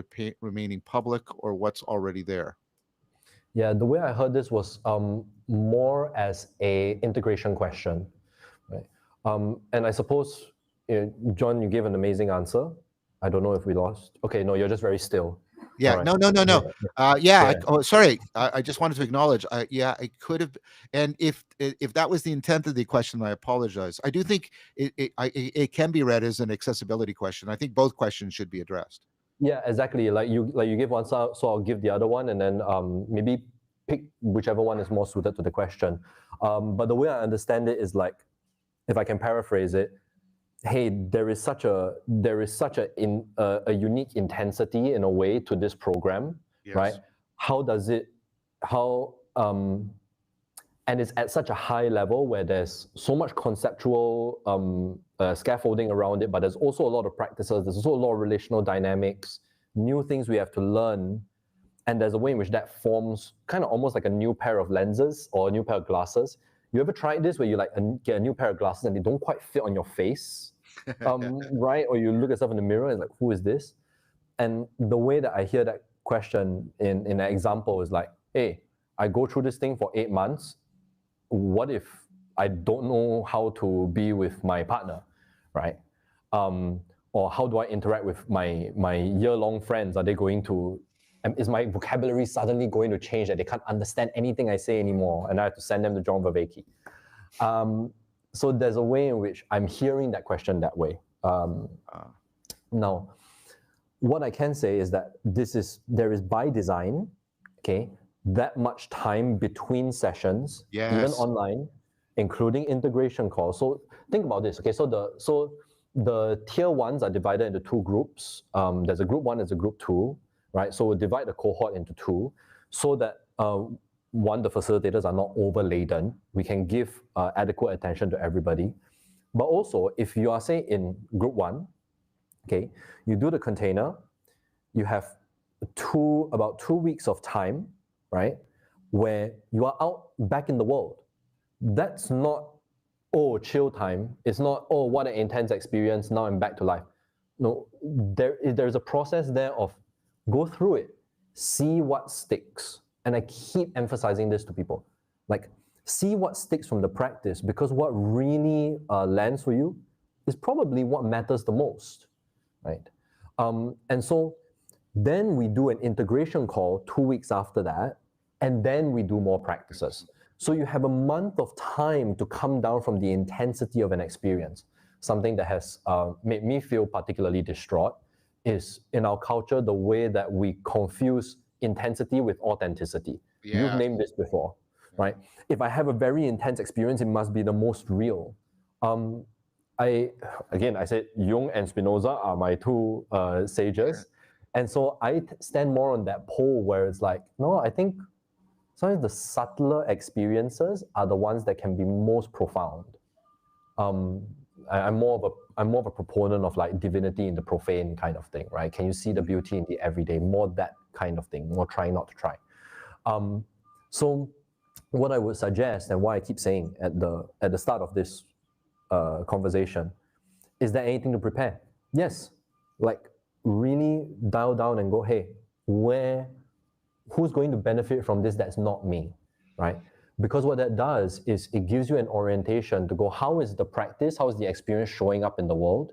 Speaker 1: remaining public, or what's already there?
Speaker 2: Yeah, the way I heard this was more as a integration question, right? And I suppose, John, you gave an amazing answer. I don't know if we lost. Okay, no, you're just very still.
Speaker 1: Yeah, right. No. Sorry. I just wanted to acknowledge. I could have, and if that was the intent of the question, I apologize. I do think it can be read as an accessibility question. I think both questions should be addressed.
Speaker 2: Yeah, exactly. Like you give one, so I'll give the other one, and then maybe pick whichever one is more suited to the question. But the way I understand it is, like, if I can paraphrase it, hey, there is such a unique intensity in a way to this program, yes, right? and it's at such a high level where there's so much conceptual scaffolding around it, but there's also a lot of practices, there's also a lot of relational dynamics, new things we have to learn, and there's a way in which that forms kind of almost like a new pair of lenses or a new pair of glasses. You ever tried this where you like get a new pair of glasses and they don't quite fit on your face, right? Or you look at yourself in the mirror and like, who is this? And the way that I hear that question in an example is like, hey, I go through this thing for 8 months. What if I don't know how to be with my partner, right? Or how do I interact with my year-long friends? Are they going to, is my vocabulary suddenly going to change that they can't understand anything I say anymore and I have to send them to John Vervaeke? So there's a way in which I'm hearing that question that way. Now, what I can say is that there is by design, okay, that much time between sessions, even online, including integration calls. So think about this, okay? So the tier ones are divided into 2 groups. There's a group 1, there's a group 2, right? So we'll divide the cohort into 2 so that one, the facilitators are not overladen. We can give adequate attention to everybody. But also, if you are, say, in group 1, okay, you do the container, you have about 2 weeks of time, right, where you are out back in the world. That's not, oh, chill time. It's not, oh, what an intense experience, now I'm back to life. No, there's a process there of go through it, see what sticks. And I keep emphasizing this to people. Like, see what sticks from the practice, because what really lands for you is probably what matters the most, right? And so then we do an integration call 2 weeks after that, and then we do more practices. So you have a month of time to come down from the intensity of an experience. Something that has made me feel particularly distraught is in our culture, the way that we confuse intensity with authenticity. Yeah. You've named this before, right? If I have a very intense experience, it must be the most real. I said Jung and Spinoza are my 2 sages. And so I stand more on that pole where it's like, no, I think sometimes the subtler experiences are the ones that can be most profound. I'm more of a proponent of like divinity in the profane kind of thing, right? Can you see the beauty in the everyday? More that kind of thing, more trying not to try. So what I would suggest, and why I keep saying at the start of this conversation, is there anything to prepare? Yes, like really dial down and go, hey, who's going to benefit from this that's not me, right? Because what that does is it gives you an orientation to go, how is the practice, how is the experience showing up in the world,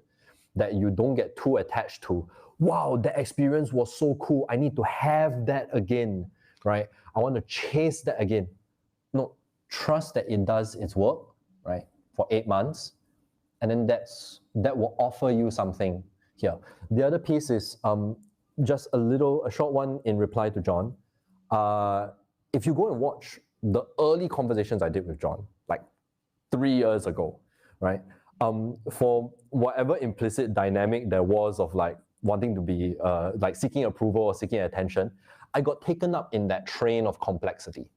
Speaker 2: that you don't get too attached to, wow, that experience was so cool, I need to have that again, right? I want to chase that again. No, trust that it does its work, right, for 8 months, and then that will offer you something here. The other piece is just a short one in reply to John. If you go and watch the early conversations I did with John, like 3 years ago, right? For whatever implicit dynamic there was of like wanting to be like seeking approval or seeking attention, I got taken up in that train of complexity.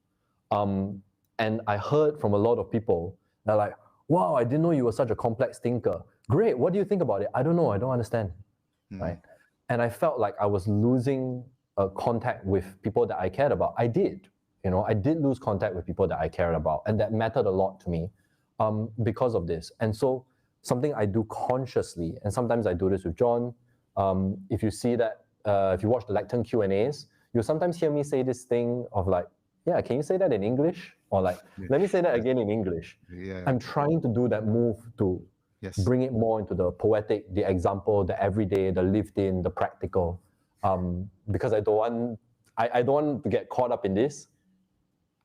Speaker 2: And I heard from a lot of people, they're like, wow, I didn't know you were such a complex thinker. Great, what do you think about it? I don't know, I don't understand, right? And I felt like I was losing contact with people that I cared about. I did lose contact with people that I cared about, and that mattered a lot to me because of this. And so something I do consciously, and sometimes I do this with John, if you see that, if you watch the Lectern Q&As, you'll sometimes hear me say this thing of like, yeah, can you say that in English? Or like, let me say that again in English. Yeah. I'm trying to do that move to bring it more into the poetic, the example, the everyday, the lived in, the practical. Because I don't want to get caught up in this.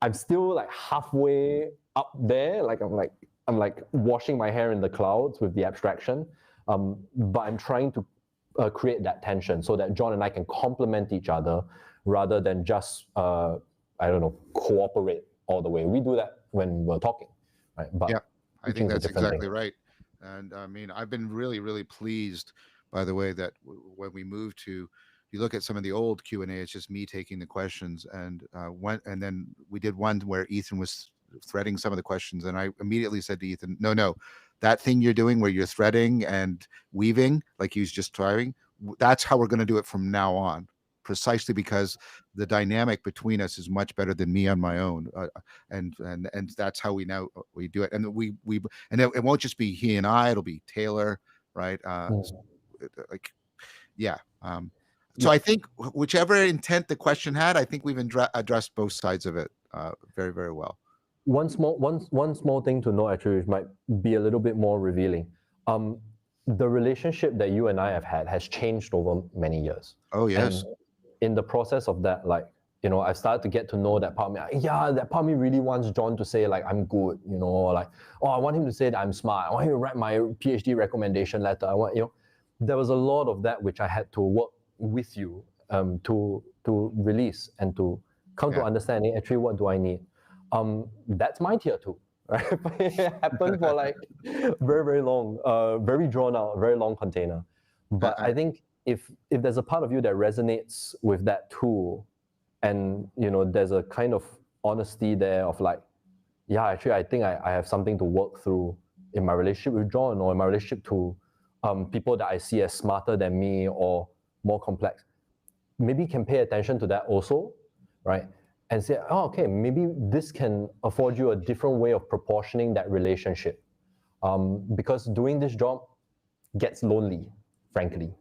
Speaker 2: I'm still like halfway up there, like I'm like washing my hair in the clouds with the abstraction, but I'm trying to create that tension so that John and I can complement each other rather than just cooperate all the way. We do that when we're talking, right? But
Speaker 1: yeah, I think that's exactly right. And I mean, I've been really, really pleased by the way that when we moved to, you look at some of the old Q&A, it's just me taking the questions, and then we did one where Ethan was threading some of the questions, and I immediately said to Ethan, no, that thing you're doing where you're threading and weaving, like he was just trying, that's how we're going to do it from now on, precisely because the dynamic between us is much better than me on my own, and that's how we do it. And it won't just be he and I; it'll be Taylor, right? Like, yeah. So I think whichever intent the question had, I think we've addressed both sides of it very, very well.
Speaker 2: One small thing to know, actually, which might be a little bit more revealing. The relationship that you and I have had has changed over many years.
Speaker 1: Oh, yes.
Speaker 2: And in the process of that, like, I started to get to know that part of me. Yeah, that part of me really wants John to say, like, I'm good, or like, oh, I want him to say that I'm smart. I want him to write my PhD recommendation letter. I want, there was a lot of that which I had to work with you to release and to come to understanding, actually, what do I need? That's my tier 2, right? It happened for like very, very long, very drawn out, very long container. But I think if there's a part of you that resonates with that tool, and there's a kind of honesty there of like, yeah, actually, I think I have something to work through in my relationship with John, or in my relationship to people that I see as smarter than me or more complex. Maybe you can pay attention to that also, right? And say, oh, okay, maybe this can afford you a different way of proportioning that relationship. Because doing this job gets lonely, frankly.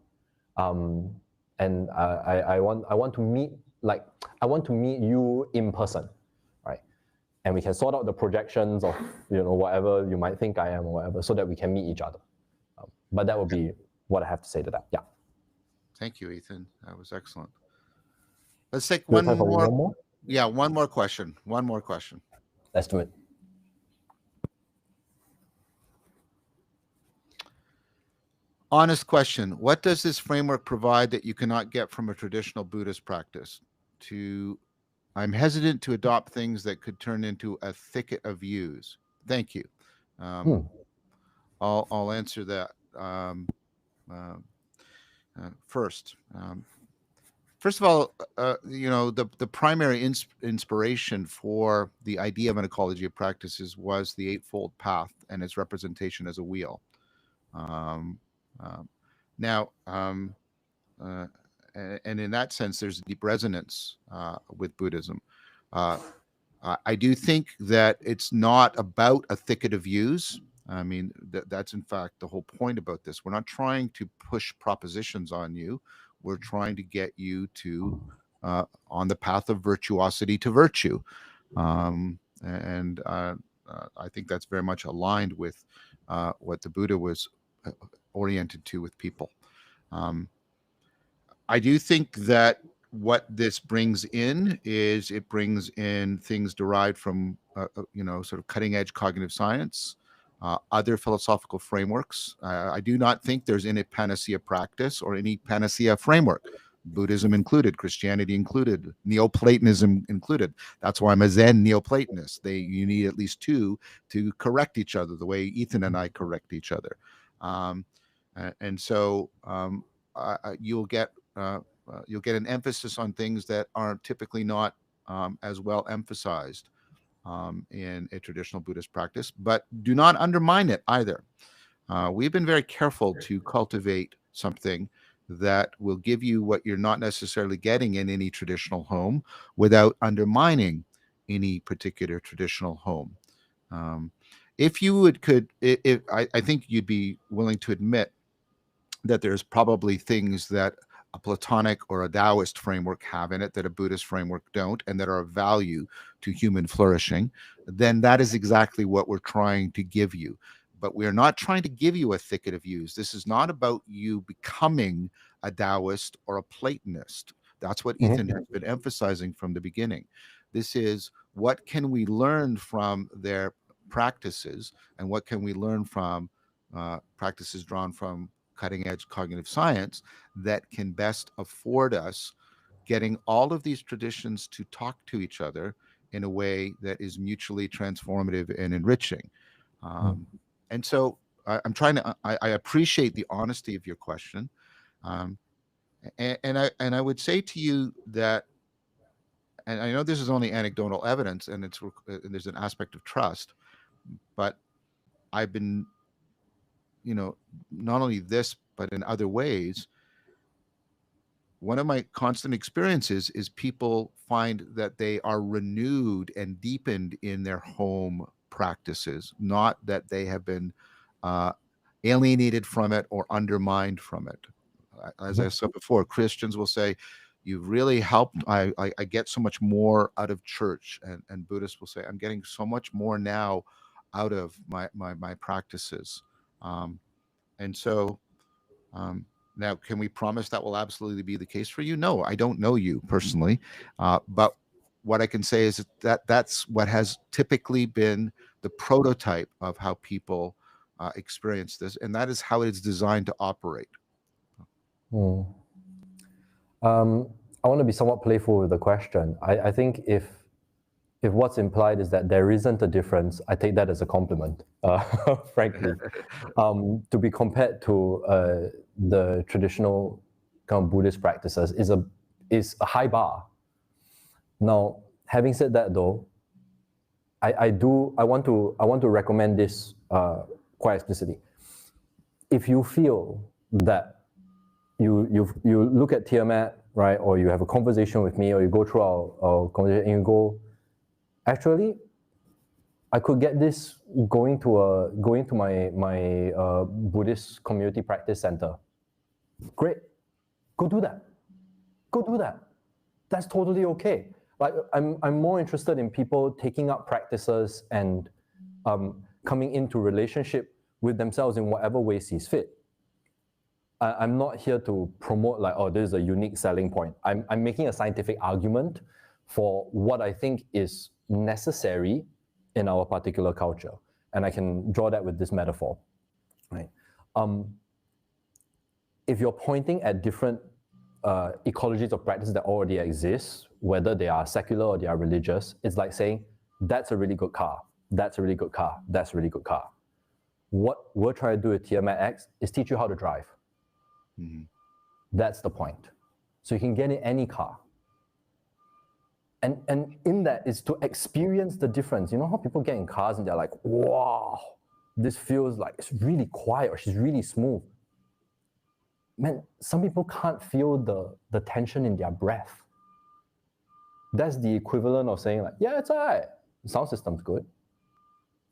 Speaker 2: And I want to meet you in person, right? And we can sort out the projections of whatever you might think I am or whatever, so that we can meet each other. But that would be what I have to say to that. Yeah.
Speaker 1: Thank you, Ethan. That was excellent. Let's take one more. Yeah, one more question.
Speaker 2: Let's do it.
Speaker 1: Honest question. What does this framework provide that you cannot get from a traditional Buddhist practice? I'm hesitant to adopt things that could turn into a thicket of views. Thank you. I'll answer that first. First of all, the primary inspiration for the idea of an ecology of practices was the Eightfold Path and its representation as a wheel. And in that sense, there's a deep resonance with Buddhism. I do think that it's not about a thicket of views. I mean, that's in fact the whole point about this. We're not trying to push propositions on you. We're trying to get you to on the path of virtuosity to virtue. And I think that's very much aligned with what the Buddha was oriented to with people. I do think that what this brings in is it brings in things derived from, sort of cutting edge cognitive science, other philosophical frameworks. I do not think there's any panacea practice or any panacea framework, Buddhism included, Christianity included, Neoplatonism included. That's why I'm a Zen Neoplatonist. You need at least two to correct each other, the way Ethan and I correct each other. And so you'll get an emphasis on things that are typically not as well emphasized in a traditional Buddhist practice, but do not undermine it either. We've been very careful to cultivate something that will give you what you're not necessarily getting in any traditional home without undermining any particular traditional home. If you I think you'd be willing to admit that there's probably things that a Platonic or a Taoist framework have in it that a Buddhist framework don't, and that are of value to human flourishing, then that is exactly what we're trying to give you. But we're not trying to give you a thicket of views. This is not about you becoming a Taoist or a Platonist. That's what Ethan has been emphasizing from the beginning. This is, what can we learn from their practices, and what can we learn from practices drawn from cutting edge cognitive science that can best afford us getting all of these traditions to talk to each other in a way that is mutually transformative and enriching. And so I'm trying to, I appreciate the honesty of your question. And I would say to you that and I know this is only anecdotal evidence, and there's an aspect of trust, but I've been, not only this, but in other ways, one of my constant experiences is people find that they are renewed and deepened in their home practices, not that they have been uh, alienated from it or undermined from it. As I said before, Christians will say, "You've really helped. I get so much more out of church," and Buddhists will say, "I'm getting so much more now out of my practices." Um, and so um, now, can we promise that will absolutely be the case for you? No, I don't know you personally, but what I can say is that that's what has typically been the prototype of how people experience this, and that is how it is designed to operate.
Speaker 2: Hmm. I want to be somewhat playful with the question. I think if what's implied is that there isn't a difference, I take that as a compliment, frankly. To be compared to the traditional kind of Buddhist practices is a high bar. Now, having said that, though, I want to recommend this quite explicitly. If you feel that you look at Tiamat, right, or you have a conversation with me, or you go through our conversation and you go, actually, I could get this going to my Buddhist community practice center. Great, go do that. Go do that. That's totally okay. Like I'm more interested in people taking up practices and coming into relationship with themselves in whatever way sees fit. I'm not here to promote like, oh, this is a unique selling point. I'm making a scientific argument for what I think is necessary in our particular culture. And I can draw that with this metaphor, right? If you're pointing at different ecologies of practice that already exist, whether they are secular or they are religious, it's like saying, that's a really good car, that's a really good car, that's a really good car. What we're trying to do with TIAMAT-X is teach you how to drive. Mm-hmm. That's the point. So you can get in any car. And in that is to experience the difference. You know how people get in cars and they're like, wow, this feels like it's really quiet or she's really smooth. Man, some people can't feel the tension in their breath. That's the equivalent of saying like, yeah, it's all right. The sound system's good.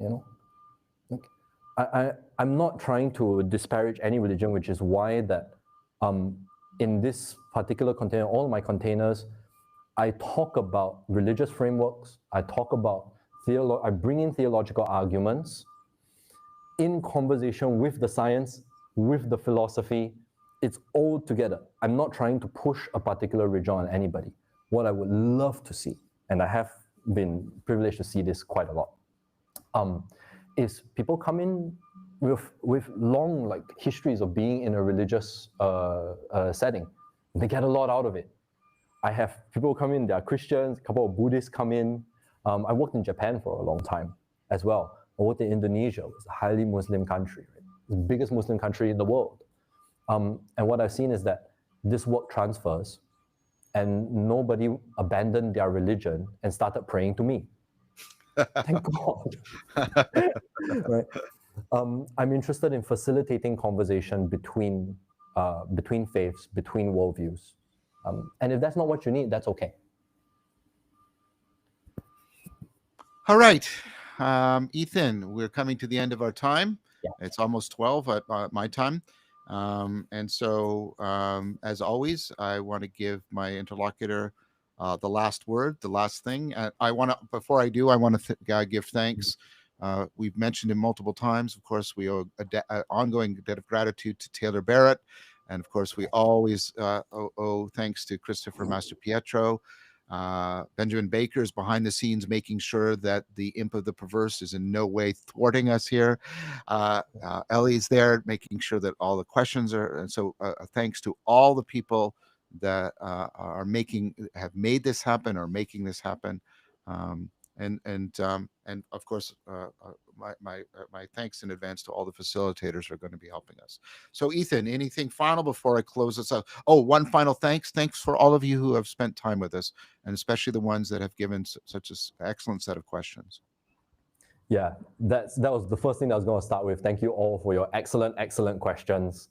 Speaker 2: You know? Like, I'm not trying to disparage any religion, which is why that in this particular container, all my containers, I talk about religious frameworks. I talk about I bring in theological arguments in conversation with the science, with the philosophy. It's all together. I'm not trying to push a particular religion on anybody. What I would love to see, and I have been privileged to see this quite a lot, is people come in with long like histories of being in a religious setting. They get a lot out of it. I have people come in, they are Christians, a couple of Buddhists come in. I worked in Japan for a long time as well. I worked in Indonesia, it's a highly Muslim country, right? It's the biggest Muslim country in the world. And what I've seen is that this work transfers and nobody abandoned their religion and started praying to me. Thank God. Right? I'm interested in facilitating conversation between faiths, between worldviews. And if that's not what you need, that's okay.
Speaker 1: All right. Ethan, we're coming to the end of our time. Yeah. It's almost 12 at my time. And so, as always, I want to give my interlocutor the last word, the last thing. Before I do, I want to give thanks. We've mentioned him multiple times. Of course, we owe an ongoing debt of gratitude to Taylor Barratt. And of course, we always owe thanks to Christopher Mastropietro. Benjamin Baker is behind the scenes making sure that the imp of the perverse is in no way thwarting us here. Ellie's there making sure that all the questions are. And so thanks to all the people that have made this happen or making this happen. And of course, my thanks in advance to all the facilitators who are going to be helping us. So, Ethan, anything final before I close this out? Oh, one final thanks. Thanks for all of you who have spent time with us, and especially the ones that have given such an excellent set of questions.
Speaker 2: Yeah, that was the first thing that I was going to start with. Thank you all for your excellent questions.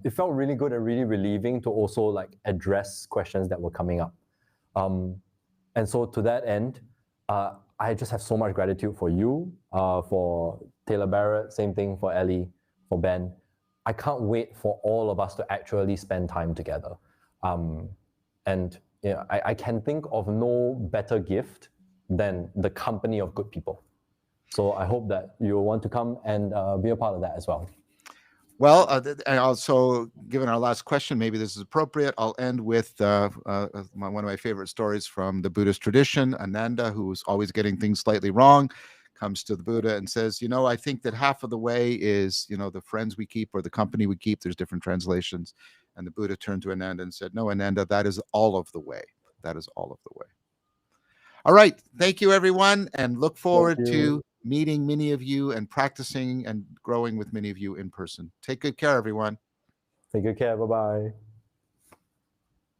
Speaker 2: It felt really good and really relieving to also like address questions that were coming up. And so to that end, I just have so much gratitude for you, for Taylor Barratt, same thing for Ellie, for Ben. I can't wait for all of us to actually spend time together. And you know, I can think of no better gift than the company of good people. So I hope that you will want to come and be a part of that as well.
Speaker 1: Well, and also, given our last question, maybe this is appropriate. I'll end with one of my favorite stories from the Buddhist tradition. Ananda, who was always getting things slightly wrong, comes to the Buddha and says, I think that half of the way is, the friends we keep or the company we keep. There's different translations. And the Buddha turned to Ananda and said, no, Ananda, that is all of the way. That is all of the way. All right. Thank you, everyone. And look forward to meeting many of you and practicing and growing with many of you in person. Take good care, everyone.
Speaker 2: Take good care. Bye-bye.